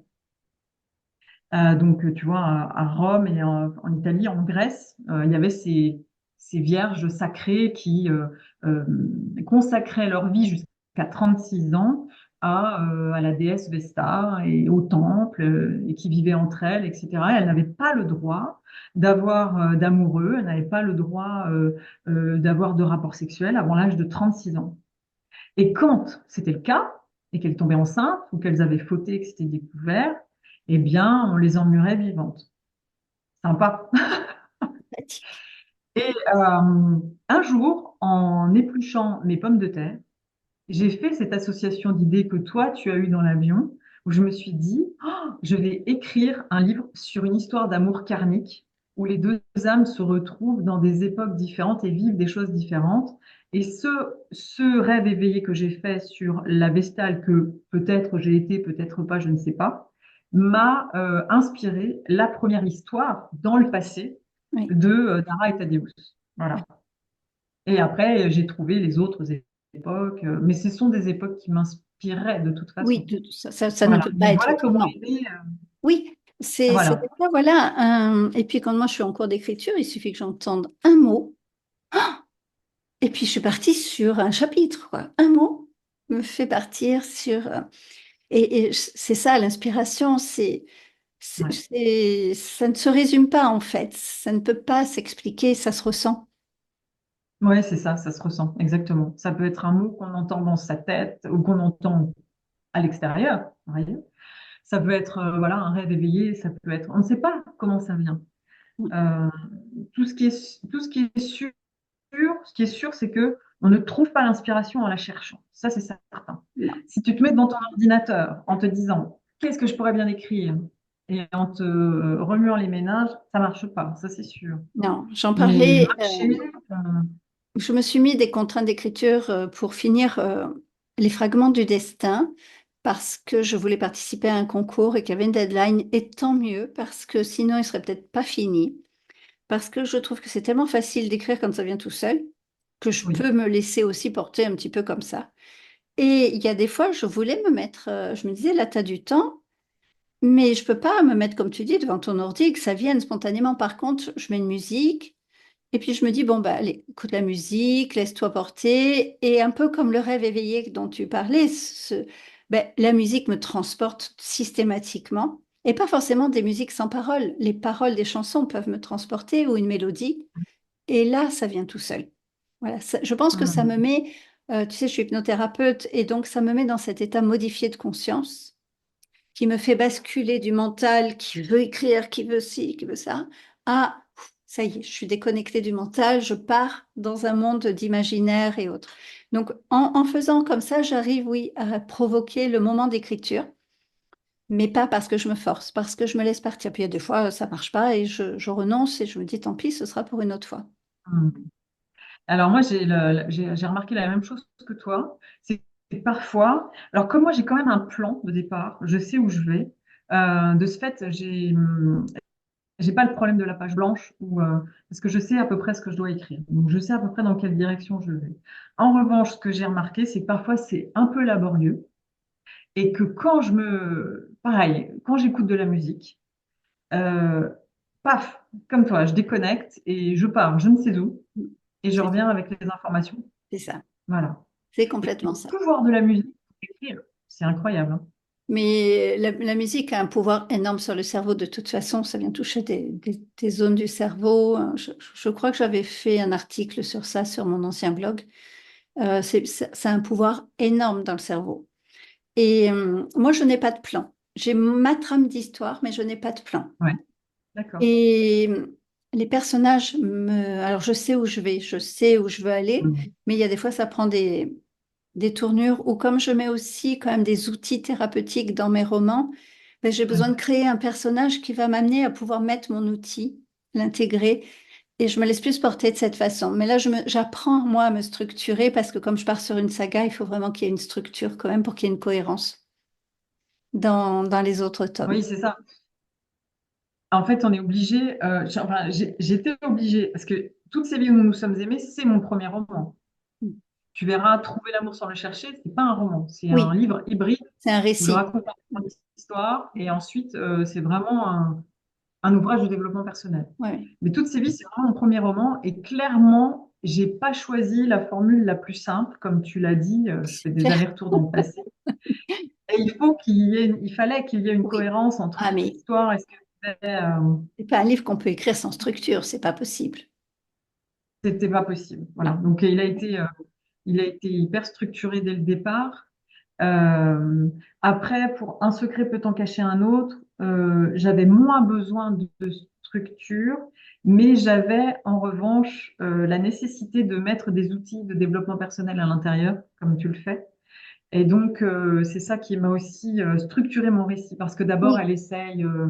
B: Donc, tu vois, à Rome et en Italie, en Grèce, il y avait ces vierges sacrées qui consacraient leur vie jusqu'à 36 ans à la déesse Vesta et au temple, et qui vivaient entre elles, etc. Elles n'avaient pas le droit d'avoir d'amoureux, elles n'avaient pas le droit d'avoir de rapports sexuels avant l'âge de 36 ans. Et quand c'était le cas, et qu'elles tombaient enceintes, ou qu'elles avaient fauté, que c'était découvert, eh bien, on les emmurait vivantes. Sympa.
A: Pratique.
B: Et un jour, en épluchant mes pommes de terre, j'ai fait cette association d'idées que toi, tu as eue dans l'avion, où je me suis dit, oh, je vais écrire un livre sur une histoire d'amour karmique, où les deux âmes se retrouvent dans des époques différentes et vivent des choses différentes. Et ce rêve éveillé que j'ai fait sur la Vestale, que peut-être j'ai été, peut-être pas, je ne sais pas, m'a inspiré la première histoire dans le passé
A: Oui.
B: de Dara et Thaddeus. Voilà. Et après, j'ai trouvé les autres époques, mais ce sont des époques qui m'inspiraient de toute
A: Oui,
B: façon.
A: ça ne
B: Voilà.
A: peut pas
B: Donc
A: être
B: voilà comment
A: autrement.
B: est né.
A: Oui, c'est
B: Voilà.
A: des fois, voilà. Et puis quand moi je suis en cours d'écriture, il suffit que j'entende un mot, et puis je suis partie sur un chapitre, quoi. Un mot me fait partir sur. Et c'est ça, l'inspiration,
B: Ouais.
A: ça ne se résume pas en fait. Ça ne peut pas s'expliquer, ça se ressent.
B: Ouais, c'est ça, ça se ressent, exactement. Ça peut être un mot qu'on entend dans sa tête ou qu'on entend à l'extérieur, vous voyez. Ça peut être voilà, un rêve éveillé, ça peut être. On ne sait pas comment ça vient. Euh, tout ce qui est sûr, ce qui est sûr, c'est que on ne trouve pas l'inspiration en la cherchant. Ça, c'est certain.
A: Non,
B: Si tu te mets devant ton ordinateur en te disant qu'est-ce que je pourrais bien écrire et en te remuant les méninges, ça marche pas, ça c'est sûr.
A: non, j'en
B: Mais
A: parlais.
B: marcher, euh,
A: Je me suis mis des contraintes d'écriture pour finir les fragments du destin parce que je voulais participer à un concours et qu'il y avait une deadline. Et tant mieux parce que sinon il serait peut-être pas fini. Parce que je trouve que c'est tellement facile d'écrire quand ça vient tout seul que je
B: oui,
A: peux me laisser aussi porter un petit peu comme ça. Et il y a des fois, je voulais me mettre, je me disais, là, tu as du temps, mais je peux pas me mettre, comme tu dis, devant ton ordi et que ça vienne spontanément. Par contre, je mets une musique. Et puis je me dis, bon, bah, allez, écoute la musique, laisse-toi porter. Et un peu comme le rêve éveillé dont tu parlais, ben, la musique me transporte systématiquement. Et pas forcément des musiques sans paroles. Les paroles des chansons peuvent me transporter ou une mélodie. Et là, ça vient tout seul. Voilà, je pense que ça me
B: hum,
A: met, tu sais, je suis hypnothérapeute et donc ça me met dans cet état modifié de conscience qui me fait basculer du mental qui veut écrire, qui veut ci, qui veut ça, à ça y est, je suis déconnectée du mental, je pars dans un monde d'imaginaire et autres. Donc, en faisant comme ça, j'arrive, oui, à provoquer le moment d'écriture, mais pas parce que je me force, parce que je me laisse partir. Puis il y a des fois, ça marche pas et je renonce et je me dis, tant pis, ce sera pour une autre fois.
B: hum. Alors moi, j'ai remarqué la même chose que toi. C'est que parfois, alors comme moi, j'ai quand même un plan de départ, je sais où je vais. De ce fait, j'ai pas le problème de la page blanche parce que je sais à peu près ce que je dois écrire. Donc, je sais à peu près dans quelle direction je vais. En revanche, ce que j'ai remarqué, c'est que parfois, c'est un peu laborieux et que pareil, quand j'écoute de la musique, euh, paf, comme toi, je déconnecte et je pars, je ne sais où, et je
A: C'est
B: reviens avec les informations.
A: c'est ça,
B: Voilà.
A: c'est
B: Et
A: complètement
B: le
A: ça.
B: pouvoir de la musique, pour écrire, c'est incroyable, hein.
A: Mais la musique a un pouvoir énorme sur le cerveau. De toute façon, ça vient toucher des zones du cerveau. Je crois que j'avais fait un article sur ça sur mon ancien blog. Ça a un pouvoir énorme dans le cerveau. Et moi, je n'ai pas de plan. J'ai ma trame d'histoire, mais je n'ai pas de plan.
B: Ouais, d'accord.
A: Et les personnages Alors, je sais où je vais, je sais où je veux aller,
B: Mhm.
A: mais il y a des fois, ça prend des tournures, ou comme je mets aussi quand même des outils thérapeutiques dans mes romans, ben, j'ai
B: Ouais.
A: besoin de créer un personnage qui va m'amener à pouvoir mettre mon outil, l'intégrer, et je me laisse plus porter de cette façon. Mais là, j'apprends, moi, à me structurer, parce que comme je pars sur une saga, il faut vraiment qu'il y ait une structure quand même pour qu'il y ait une cohérence dans les autres tomes.
B: Oui, c'est ça. En fait, on est obligé, enfin, j'étais obligée, parce que Toutes ces vies où nous nous sommes aimés, c'est mon premier roman. Tu verras, Trouver l'amour sans le chercher, c'est pas un roman, c'est un
A: Oui,
B: livre hybride
A: c'est un
B: où je
A: récit.
B: raconte une histoire et ensuite, c'est vraiment un. un ouvrage de développement personnel.
A: Ouais.
B: Mais Toutes ces vies, c'est vraiment mon premier roman. Et clairement, j'ai pas choisi la formule la plus simple. Comme tu l'as dit, je fais des
A: Claire.
B: allers-retours dans le passé. Et il fallait qu'il y ait une
A: Oui.
B: cohérence entre
A: Ah, mais
B: l'histoire et ce que c'était.
A: c'est pas un livre qu'on peut écrire sans structure, c'est pas possible.
B: C'était pas possible. Voilà.
A: Non.
B: Donc, il a été hyper structuré dès le départ. Euh, Après, pour Un secret peut en cacher un autre, j'avais moins besoin de structure, mais j'avais en revanche la nécessité de mettre des outils de développement personnel à l'intérieur, comme tu le fais. Et donc, c'est ça qui m'a aussi structuré mon récit, parce que d'abord,
A: Oui,
B: elle essaye, je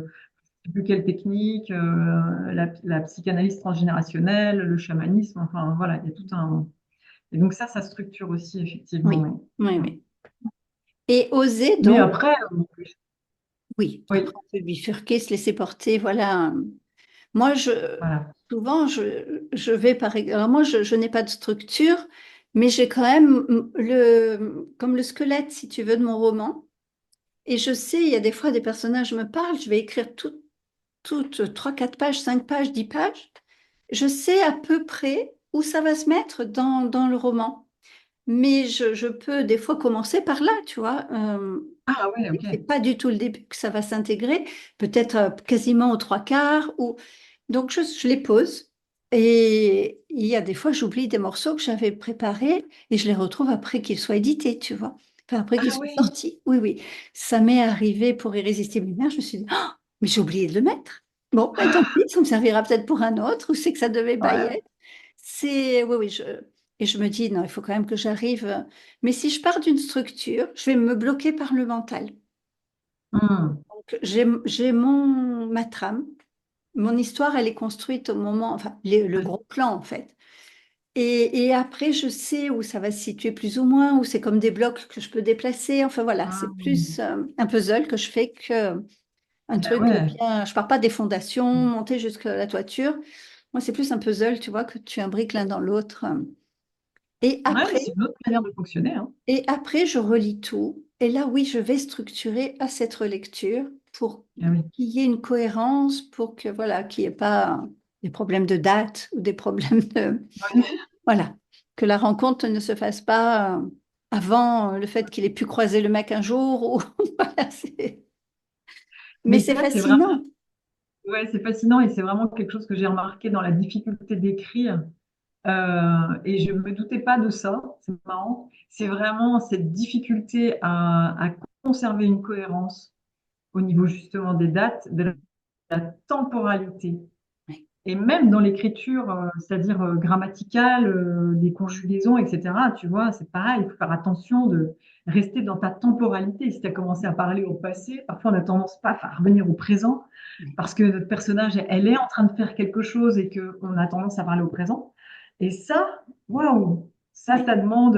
B: sais plus quelle technique, la psychanalyse transgénérationnelle, le chamanisme, enfin voilà, il y a tout un... Et donc ça structure aussi, effectivement,
A: oui,
B: oui.
A: oui, oui. Et oser
B: Mais
A: donc,
B: après,
A: oui, après
B: oui,
A: on peut bifurquer, se laisser porter, voilà. Moi,
B: voilà.
A: souvent, je vais par exemple, alors moi, je n'ai pas de structure, mais j'ai quand même comme le squelette, si tu veux, de mon roman. Et je sais, il y a des fois, des personnages me parlent, je vais écrire toutes 3, 4 pages, 5 pages, 10 pages. Je sais à peu près où ça va se mettre dans le roman. Mais je peux des fois commencer par là, tu vois.
B: Ah ouais, ok.
A: C'est pas du tout le début que ça va s'intégrer, peut-être quasiment aux trois quarts. Donc je les pose. Et il y a des fois, j'oublie des morceaux que j'avais préparés et je les retrouve après qu'ils soient édités, tu vois. Enfin, après qu'ils
B: Ah
A: soient
B: oui,
A: sortis. Oui, oui. Ça m'est arrivé pour Irrésistible Lumière. Je me suis dit, oh, mais j'ai oublié de le mettre. Bon, ben, tant pis, ça me servira peut-être pour un autre, ou c'est que ça devait
B: ouais.
A: bailler. Oui, oui, et je me dis, non, il faut quand même que j'arrive. Mais si je pars d'une structure, je vais me bloquer par le mental.
B: Hmm.
A: Donc, j'ai ma trame, mon histoire, elle est construite au moment, enfin, le
B: Ouais.
A: gros plan, en fait. Et après, je sais où ça va se situer plus ou moins, où c'est comme des blocs que je peux déplacer. Enfin, voilà, c'est
B: Hmm.
A: plus un puzzle que je fais que un
B: Ben
A: truc
B: ouais.
A: bien. Je pars pas des fondations, monter jusqu'à la toiture. Moi, c'est plus un puzzle, tu vois, que tu imbriques l'un dans l'autre. Et
B: Ouais, mais
A: après,
B: c'est une autre manière de fonctionner, hein.
A: je relis tout. Et là, oui, je vais structurer à cette relecture pour
B: Ah oui.
A: qu'il y ait une cohérence, pour que, voilà, qu'il n'y ait pas des problèmes de date ou des problèmes de...
B: Ouais.
A: Voilà, que la rencontre ne se fasse pas avant le fait qu'il ait pu croiser le mec un jour. Ou... voilà, mais
B: Mais
A: c'est
B: ça, c'est vraiment,
A: fascinant.
B: ouais, c'est fascinant et c'est vraiment quelque chose que j'ai remarqué dans la difficulté d'écrire. Et je me doutais pas de ça, c'est marrant. C'est vraiment cette difficulté à conserver une cohérence au niveau justement des dates, de la temporalité.
A: Oui,
B: Et même dans l'écriture, c'est-à-dire grammaticale, des conjugaisons, etc., tu vois, c'est pareil, il faut faire attention de rester dans ta temporalité. Si tu as commencé à parler au passé, parfois on a tendance pas à revenir au présent
A: oui,
B: parce que notre personnage, elle est en train de faire quelque chose et qu'on a tendance à parler au présent. Et ça, waouh,
A: oui,
B: ça demande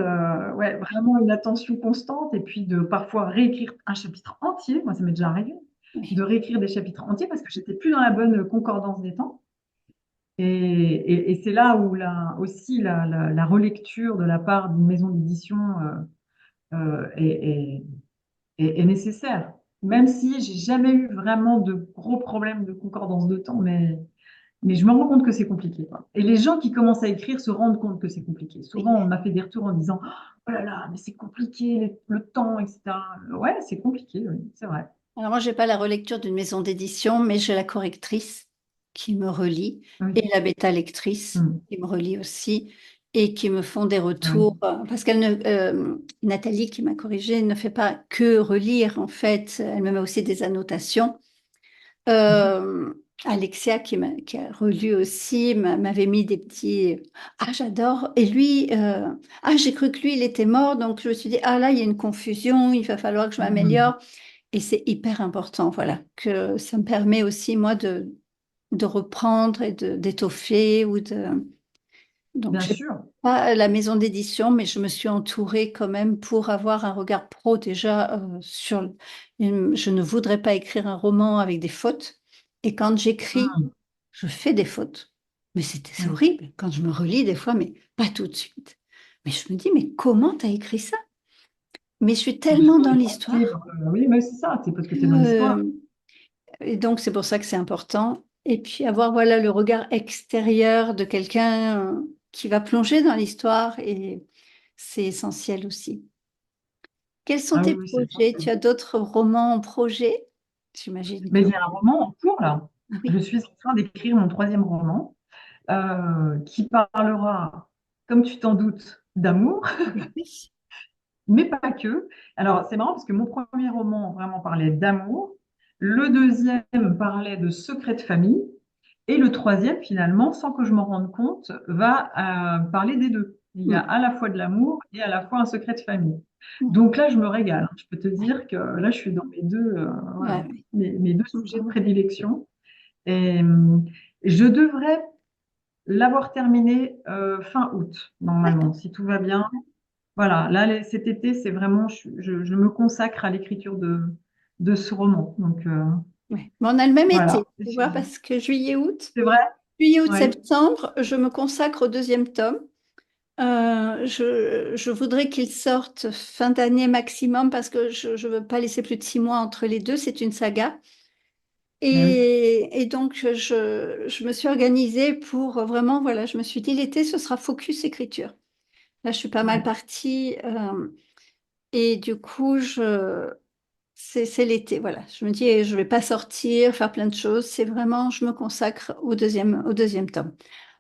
B: ouais, vraiment une attention constante et puis de parfois réécrire un chapitre entier. Moi, ça m'est déjà arrivé de
A: oui.
B: réécrire des chapitres entiers parce que j'étais plus dans la bonne concordance des temps. Et c'est là où aussi la relecture de la part d'une maison d'édition est nécessaire. Même si j'ai jamais eu vraiment de gros problèmes de concordance de temps, mais je me rends compte que c'est compliqué, quoi. Et les gens qui commencent à écrire se rendent compte que c'est compliqué.
A: Oui.
B: Souvent, on m'a fait des retours en disant, oh là là, mais c'est compliqué, le temps, etc. Ouais, c'est compliqué, oui, c'est vrai.
A: Alors moi, j'ai pas la relecture d'une maison d'édition, mais j'ai la correctrice qui me relit
B: Oui.
A: et la bêta lectrice
B: Hmm.
A: qui me relit aussi et qui me font des
B: Ah oui.
A: retours. Parce qu'elle ne, Nathalie qui m'a corrigée ne fait pas que relire en fait, elle me met aussi des annotations.
B: Mhm.
A: Euh, Alexia qui a relu aussi m'avait mis des petits ah j'adore et lui ah j'ai cru que lui il était mort donc je me suis dit ah là il y a une confusion il va falloir que je
B: Hmm.
A: m'améliore. Et c'est hyper important, voilà, que ça me permet aussi, moi, de reprendre et d'étoffer ou de... Donc,
B: Bien
A: j'ai
B: sûr.
A: pas la maison d'édition, mais je me suis entourée quand même pour avoir un regard pro déjà Je ne voudrais pas écrire un roman avec des fautes. Et quand j'écris,
B: Hmm.
A: je fais des fautes. Mais c'est
B: Oui.
A: horrible. Quand je me relis des fois, mais pas tout de suite. Mais je me dis, mais comment t'as écrit ça? Mais je suis
B: Parce
A: tellement
B: qu'on
A: dans
B: est porté
A: l'histoire
B: par- oui, mais c'est ça, c'est parce que tu es dans
A: que
B: l'histoire.
A: Et donc, c'est pour ça que c'est important. Et puis, avoir voilà, le regard extérieur de quelqu'un qui va plonger dans l'histoire, et c'est essentiel aussi. Quels sont
B: Ah oui,
A: tes
B: oui, c'est
A: projets? Tu as d'autres romans en projet? J'imagine
B: mais
A: que
B: j'ai un
A: oui.
B: roman en cours là.
A: Ah
B: Je
A: oui,
B: suis en train d'écrire mon troisième roman qui parlera, comme tu t'en doutes, d'amour,
A: oui.
B: mais pas que. Alors, c'est marrant parce que mon premier roman vraiment parlait d'amour, le deuxième parlait de secrets de famille, et le troisième, finalement, sans que je m'en rende compte, va parler des deux. Il y a
A: Mm.
B: à la fois de l'amour et à la fois un secret de famille.
A: Mm.
B: Donc là, je me régale. Je peux te dire que là, je suis dans mes deux,
A: Ouais,
B: voilà,
A: ouais.
B: mes deux sujets de
A: Bravo.
B: prédilection. Et je devrais l'avoir terminé fin août, normalement,
A: D'accord.
B: si tout va bien. Voilà, là, cet été, c'est vraiment, je me consacre à l'écriture de ce roman. Donc,
A: Ouais. Mais on a le même
B: voilà.
A: été, tu vois, parce que juillet-août,
B: C'est vrai? Oui.
A: juillet-août-septembre, je me consacre au deuxième tome. Je voudrais qu'il sorte fin d'année maximum parce que je ne veux pas laisser plus de 6 mois entre les deux. C'est une saga.
B: Mais oui.
A: Et donc, je me suis organisée pour vraiment, voilà, je me suis dit l'été, ce sera focus écriture. Là, je suis pas mal
B: Ouais.
A: partie. Et du coup, c'est l'été, voilà. Je me dis, je vais pas sortir, faire plein de choses. C'est vraiment, je me consacre au deuxième tome.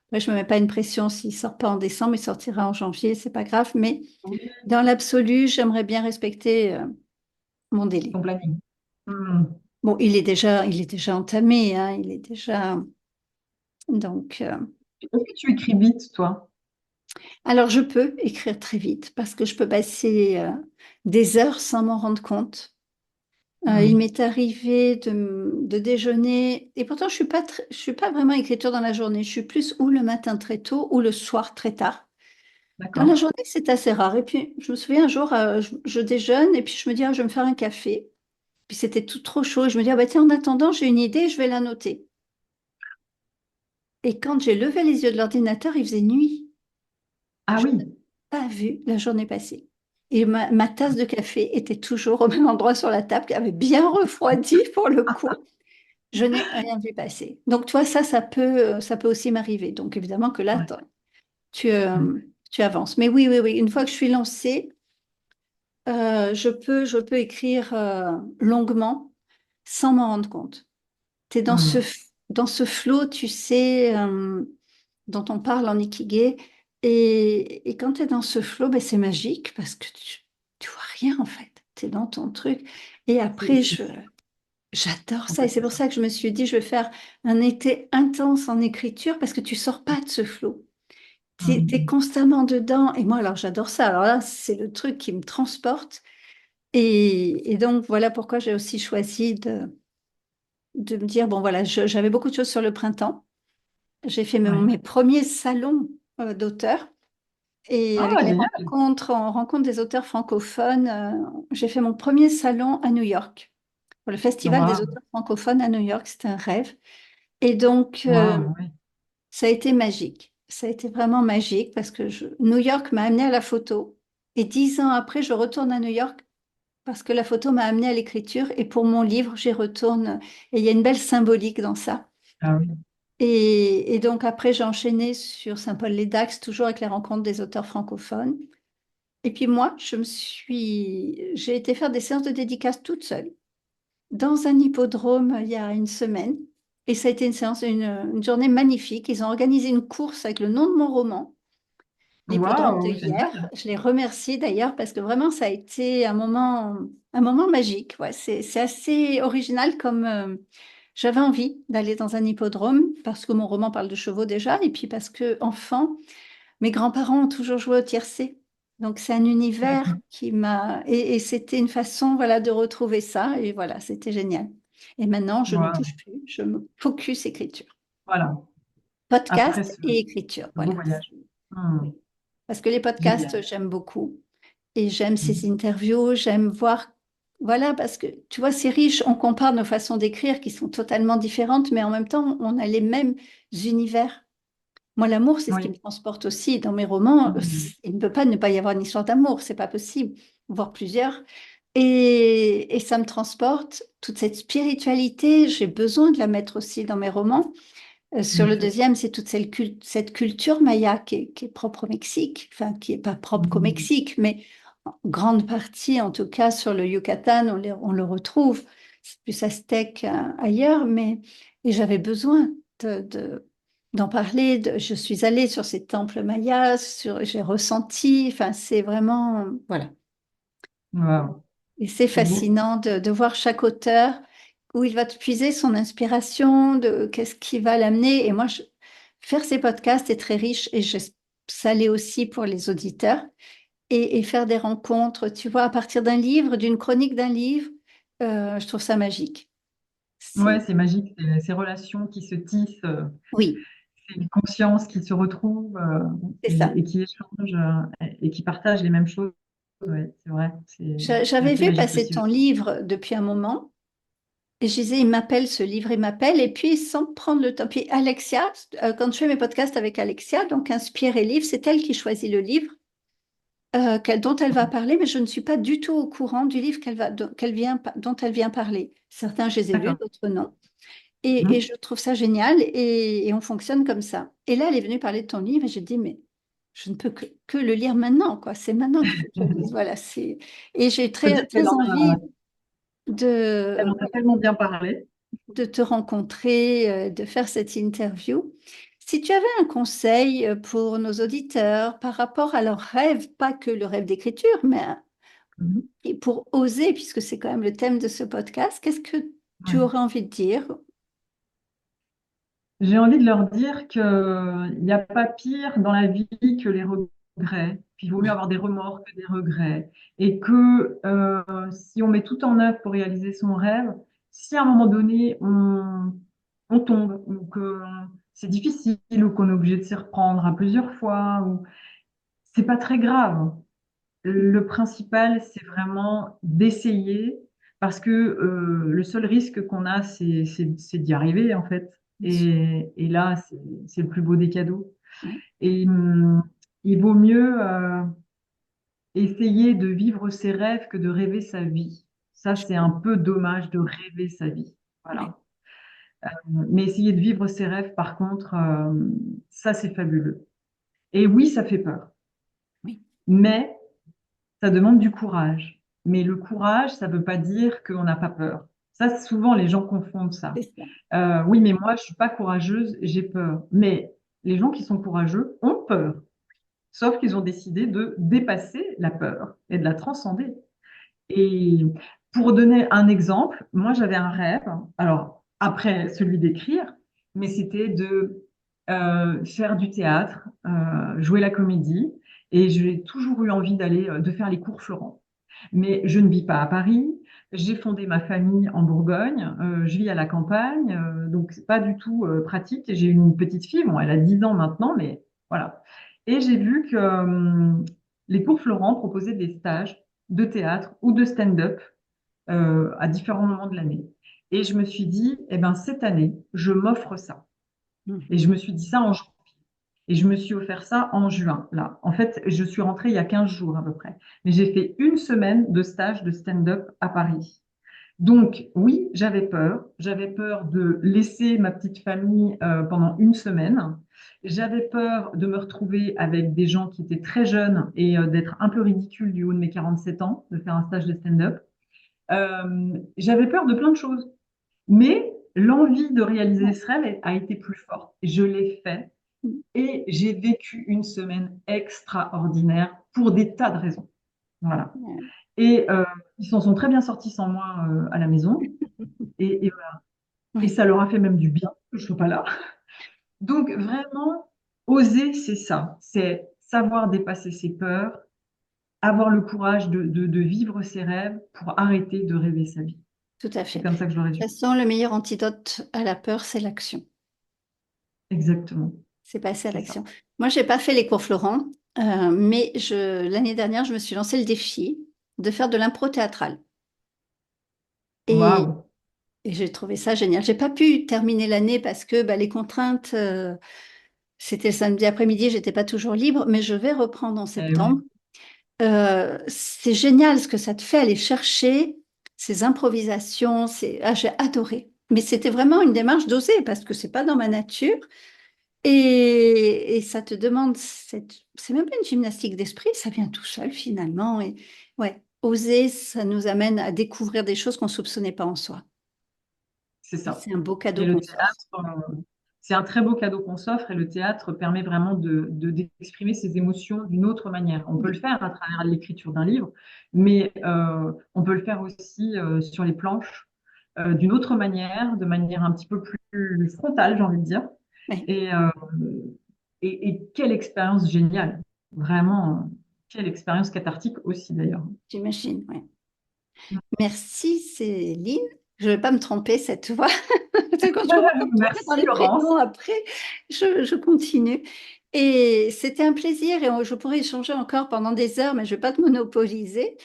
A: Après, je me mets pas une pression s'il sort pas en décembre, il sortira en janvier, c'est pas grave. Mais
B: Oui,
A: dans l'absolu, j'aimerais bien respecter mon délai.
B: ton planning. Hmm.
A: Bon, il est déjà entamé, hein, il est déjà. Donc,
B: Est-ce que tu écris vite, toi?
A: alors je peux écrire très vite parce que je peux passer des heures sans m'en rendre compte. Il
B: Hmm.
A: m'est arrivé de déjeuner, et pourtant je suis pas vraiment écriture dans la journée. Je suis plus ou le matin très tôt ou le soir très tard. Dans la
B: D'accord.
A: journée, c'est assez rare. Et puis, je me souviens un jour, je déjeune et puis je me dis, ah, je vais me faire un café. Puis c'était tout trop chaud. Et je me dis, ah, bah, tiens, en attendant, j'ai une idée, je vais la noter. Et quand j'ai levé les yeux de l'ordinateur, il faisait nuit.
B: Ah
A: Je
B: oui.
A: n'ai pas vu la journée passer. Et ma tasse de café était toujours au même endroit sur la table, qui avait bien refroidi pour le coup. Je n'ai rien vu passer. Donc, toi, ça peut aussi m'arriver. Donc, évidemment que là,
B: Ouais.
A: tu,
B: Ouais.
A: euh, tu avances. Mais oui, oui, oui. Une fois que je suis lancée, je peux écrire longuement sans m'en rendre compte. Tu es
B: Hmm.
A: dans ce flot, tu sais, dont on parle en Ikigai. Et quand tu es dans ce flot, ben, c'est magique parce que tu vois rien en fait. Tu es dans ton truc. Et après,
B: C'est
A: j'adore ça. Et c'est
B: complètement
A: pour
B: ça.
A: ça que je me suis dit, je vais faire un été intense en écriture parce que tu sors pas de ce flot. Tu es
B: Hmm.
A: constamment dedans. Et moi, alors, j'adore ça. Alors là, c'est le truc qui me transporte. Et donc, voilà pourquoi j'ai aussi choisi de me dire, bon, voilà, j'avais beaucoup de choses sur le printemps. J'ai fait
B: Ouais.
A: mes premiers salons d'auteurs. Et avec
B: Ah,
A: les
B: génial.
A: rencontres, en rencontre des auteurs francophones, j'ai fait mon premier salon à New York, pour le Festival des
B: Waouh.
A: auteurs francophones à New York. C'était un rêve. Et donc,
B: Waouh, oui.
A: ça a été magique. Ça a été vraiment magique parce que New York m'a amené à la photo. Et 10 ans après, je retourne à New York parce que la photo m'a amené à l'écriture. Et pour mon livre, j'y retourne. Et il y a une belle symbolique dans ça.
B: Ah oui.
A: Et donc après, j'ai enchaîné sur Saint-Paul-les-Dax, toujours avec les rencontres des auteurs francophones. Et puis moi, j'ai été faire des séances de dédicace toute seule dans un hippodrome il y a une semaine. Et ça a été une journée magnifique. Ils ont organisé une course avec le nom de mon roman, l'hippodrome de
B: Waouh,
A: hier.
B: génial.
A: Je les remercie d'ailleurs parce que vraiment, ça a été un moment magique. Ouais, c'est assez original comme j'avais envie d'aller dans un hippodrome parce que mon roman parle de chevaux déjà et puis parce que enfant, mes grands-parents ont toujours joué au tiercé. Donc c'est un univers
B: Mhm.
A: qui m'a et c'était une façon voilà de retrouver ça et voilà, c'était génial. Et maintenant, je ne touche
B: Waouh.
A: plus, je me focus écriture.
B: Voilà. Après
A: Podcast
B: ce,
A: et écriture,
B: beau
A: voilà.
B: voyage. Hmm.
A: Oui. Parce que les podcasts,
B: Génial.
A: j'aime beaucoup. Et j'aime ces
B: Hmm.
A: interviews, j'aime voir. Voilà, parce que tu vois, c'est riche. On compare nos façons d'écrire qui sont totalement différentes, mais en même temps, on a les mêmes univers. Moi, l'amour, c'est ce qui
B: Oui.
A: me transporte aussi. Dans mes romans,
B: Hmm.
A: il ne peut pas ne pas y avoir une histoire d'amour, c'est pas possible, voire plusieurs. Et ça me transporte, toute cette spiritualité, j'ai besoin de la mettre aussi dans mes romans. Sur
B: Bien
A: le
B: sûr.
A: deuxième, c'est toute cette culture maya qui est propre au Mexique, enfin qui est pas propre qu'au
B: Mhm.
A: Mexique, mais en grande partie, en tout cas sur le Yucatan, on le retrouve. C'est plus aztèque ailleurs, mais et j'avais besoin d'en parler. Je suis allée sur ces temples mayas, j'ai ressenti, enfin c'est vraiment, voilà.
B: Waouh,
A: Et c'est
B: c'est beau.
A: fascinant de voir chaque auteur où il va te puiser son inspiration, de qu'est-ce qui va l'amener. Et moi, faire ces podcasts est très riche et ça l'est aussi pour les auditeurs. Et faire des rencontres, tu vois, à partir d'un livre, d'une chronique d'un livre, je trouve ça magique.
B: Ouais,
A: C'est,
B: c'est magique, ces relations qui se tissent,
A: oui,
B: ces consciences qui se retrouvent
A: c'est ça.
B: et qui échangent et qui partagent les mêmes choses. Ouais, c'est vrai, c'est
A: J'avais
B: assez
A: vu
B: magique
A: passer
B: aussi, je
A: ton
B: trouve.
A: livre depuis un moment. Et je disais, il m'appelle, ce livre, il m'appelle, et puis sans prendre le temps. Puis Alexia, quand je fais mes podcasts avec Alexia, donc Inspire et Livre, c'est elle qui choisit le livre dont elle va parler, mais je ne suis pas du tout au courant du livre dont elle vient parler. Certains, je les ai lus,
B: D'accord.
A: d'autres non. Et
B: Mhm.
A: je trouve ça génial, et on fonctionne comme ça. Et là, elle est venue parler de ton livre, et j'ai dit, mais je ne peux que le lire maintenant, quoi. C'est maintenant qu'il faut que je le lise. Voilà, c'est... Et j'ai très,
B: Peut-être qu'elle
A: très
B: en a,
A: envie
B: elle en
A: de
B: a tellement bien parlé.
A: de te rencontrer, de faire cette interview. Si tu avais un conseil pour nos auditeurs par rapport à leurs rêves, pas que le rêve d'écriture, mais
B: Mhm.
A: et pour oser, puisque c'est quand même le thème de ce podcast, qu'est-ce que tu
B: Ouais.
A: aurais envie de dire?
B: J'ai envie de leur dire qu'il n'y a pas pire dans la vie que les regrets. Puis il vaut mieux
A: Oui,
B: avoir des remords que des regrets. Et que si on met tout en œuvre pour réaliser son rêve, si à un moment donné on tombe ou que c'est difficile ou qu'on est obligé de s'y reprendre à plusieurs fois, ou c'est pas très grave. Le principal, c'est vraiment d'essayer parce que le seul risque qu'on a, c'est d'y arriver en fait.
A: bien sûr.
B: Et là, c'est le plus beau des cadeaux.
A: Oui,
B: Et il vaut mieux essayer de vivre ses rêves que de rêver sa vie. Ça,
A: je
B: c'est un
A: comprends.
B: peu dommage de rêver sa vie.
A: Oui,
B: Voilà. Mais essayer de vivre ses rêves, par contre, ça, c'est fabuleux. Et oui, ça fait peur.
A: oui,
B: Mais ça demande du courage. Mais le courage, ça ne veut pas dire qu'on n'a pas peur. Ça, souvent, les gens confondent ça.
A: c'est ça.
B: Oui, mais moi, je suis pas courageuse, j'ai peur. Mais les gens qui sont courageux ont peur. Sauf qu'ils ont décidé de dépasser la peur et de la transcender. Et pour donner un exemple, moi, j'avais un rêve, alors après celui d'écrire, mais c'était de faire du théâtre, jouer la comédie. Et j'ai toujours eu envie d'aller, de faire les cours Florent. Mais je ne vis pas à Paris. J'ai fondé ma famille en Bourgogne. Je vis à la campagne, donc c'est pas du tout pratique. J'ai une petite fille, bon, elle a 10 ans maintenant, mais voilà. Et j'ai vu que les cours Florent proposaient des stages de théâtre ou de stand-up à différents moments de l'année. Et je me suis dit, eh ben, cette année, je m'offre ça. Et
A: Mhm.
B: je me suis dit ça en janvier. Et je me suis offert ça en juin, là. En fait, je suis rentrée il y a 15 jours à peu près. Mais j'ai fait une semaine de stage de stand-up à Paris. Donc, oui, j'avais peur. J'avais peur de laisser ma petite famille pendant une semaine. J'avais peur de me retrouver avec des gens qui étaient très jeunes et d'être un peu ridicule du haut de mes 47 ans, de faire un stage de stand-up. J'avais peur de plein de choses. Mais l'envie de réaliser
A: Ouais.
B: ce rêve a été plus forte. Je l'ai fait et j'ai vécu une semaine extraordinaire pour des tas de raisons. Voilà.
A: Ouais.
B: Et ils s'en sont très bien sortis sans moi à la maison. Voilà. Et
A: Ouais.
B: ça leur a fait même du bien que je ne sois pas là. Donc vraiment, oser, c'est ça. C'est savoir dépasser ses peurs, avoir le courage de vivre ses rêves pour arrêter de rêver sa vie.
A: Tout à
B: C'est
A: fait. De
B: comme ça que je le
A: toute
B: résume.
A: façon, le meilleur antidote à la peur, c'est l'action.
B: Exactement.
A: C'est passer à
B: C'est ça.
A: l'action. Moi, j'ai pas fait les cours Florent, mais l'année dernière, je me suis lancé le défi de faire de l'impro théâtrale. Et,
B: Waouh.
A: et j'ai trouvé ça génial. J'ai pas pu terminer l'année parce que bah, les contraintes, c'était le samedi après-midi, j'étais pas toujours libre, mais je vais reprendre en
B: Eh oui.
A: septembre. C'est génial ce que ça te fait aller chercher ces improvisations. J'ai adoré. Mais c'était vraiment une démarche dosée parce que c'est pas dans ma nature. Et ça te demande, c'est même pas une gymnastique d'esprit, ça vient tout seul finalement. Et ouais, oser, ça nous amène à découvrir des choses qu'on soupçonnait pas en soi.
B: C'est
A: Et
B: ça.
A: c'est un beau
B: Et
A: cadeau
B: le
A: qu'on s'offre.
B: théâtre, c'est un très beau cadeau qu'on s'offre et le théâtre permet vraiment d'exprimer ses émotions d'une autre manière. On peut le
A: Oui,
B: faire à travers l'écriture d'un livre, mais on peut le faire aussi sur les planches d'une autre manière, de manière un petit peu plus frontale, j'ai envie de dire.
A: oui,
B: Et, euh, et quelle expérience géniale. Vraiment, quelle expérience cathartique aussi d'ailleurs.
A: j'imagine, ouais. Merci Céline. Je ne vais pas me tromper cette fois. Quand je commence à me tromper dans
B: Merci
A: les
B: Laurence.
A: prénoms après, je continue. Et c'était un plaisir et je pourrais échanger encore pendant des heures, mais je ne vais pas te monopoliser.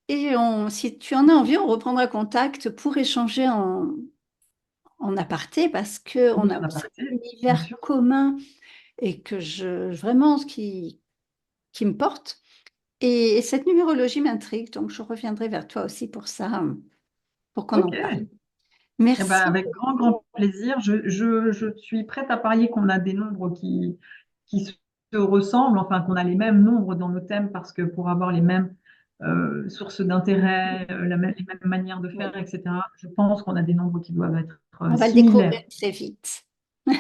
A: Et si tu en as envie, on reprendra contact pour échanger en aparté parce qu'on
B: Oui,
A: a
B: en
A: aussi
B: aparté,
A: un
B: bien
A: univers
B: sûr.
A: commun et que vraiment qui me porte. Et cette numérologie m'intrigue, donc je reviendrai vers toi aussi pour ça, pour qu'on en
B: Ok.
A: parle.
B: Eh ben,
A: Merci.
B: avec grand, grand plaisir. Je suis prête à parier qu'on a des nombres qui se ressemblent, enfin qu'on a les mêmes nombres dans nos thèmes, parce que pour avoir les mêmes sources d'intérêt, les mêmes manières de faire,
A: Oui,
B: etc., je pense qu'on a des nombres qui doivent être
A: on va le découvrir
B: similaires.
A: très vite.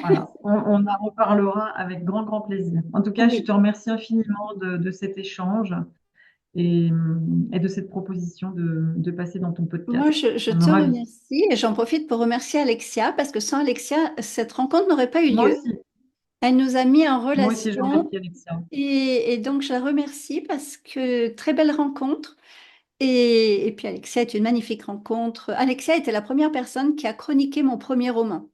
B: Voilà, on en reparlera avec grand, grand plaisir. En tout cas, je te
A: Oui,
B: remercie infiniment de cet échange et de cette proposition de passer dans ton
A: moi
B: podcast.
A: je
B: Ça me
A: te
B: ravit.
A: remercie et j'en profite pour remercier Alexia parce que sans Alexia, cette rencontre n'aurait pas eu
B: Moi
A: lieu.
B: aussi.
A: Elle nous a mis en
B: Moi aussi, je
A: relation
B: remercie Alexia.
A: et donc je la remercie parce que très belle rencontre. Et puis Alexia est une magnifique rencontre. Alexia était la première personne qui a chroniqué mon premier roman.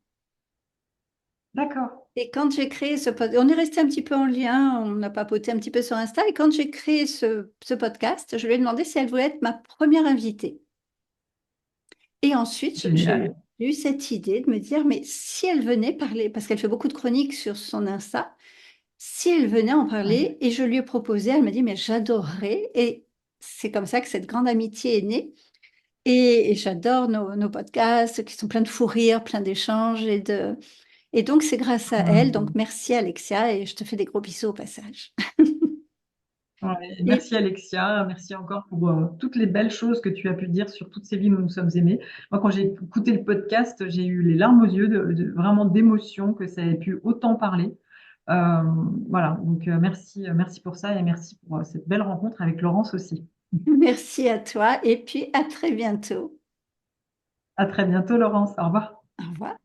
B: D'accord.
A: Et quand j'ai créé ce podcast, on est resté un petit peu en lien, on a papoté un petit peu sur Insta. Et quand j'ai créé ce podcast, je lui ai demandé si elle voulait être ma première invitée. Et ensuite, j'ai
B: Génial.
A: eu cette idée de me dire, mais si elle venait parler, parce qu'elle fait beaucoup de chroniques sur son Insta, si elle venait en
B: Ouais.
A: parler, et je lui ai proposé, elle m'a dit, mais j'adorerais. Et c'est comme ça que cette grande amitié est née. Et j'adore nos podcasts qui sont pleins de fou rire, pleins d'échanges. Et donc, c'est grâce à elle. Donc,
B: Hum.
A: merci Alexia et je te fais des gros bisous au passage.
B: Ouais.
A: Et
B: Merci Alexia, merci encore pour toutes les belles choses que tu as pu dire sur toutes ces vies où nous sommes aimés. Moi, quand j'ai écouté le podcast, j'ai eu les larmes aux yeux, vraiment d'émotion que ça ait pu autant parler. Euh, voilà, donc merci, merci pour ça et merci pour cette belle rencontre avec Laurence aussi.
A: merci à toi et puis à très bientôt.
B: À très bientôt, Laurence. Au revoir.
A: Au revoir.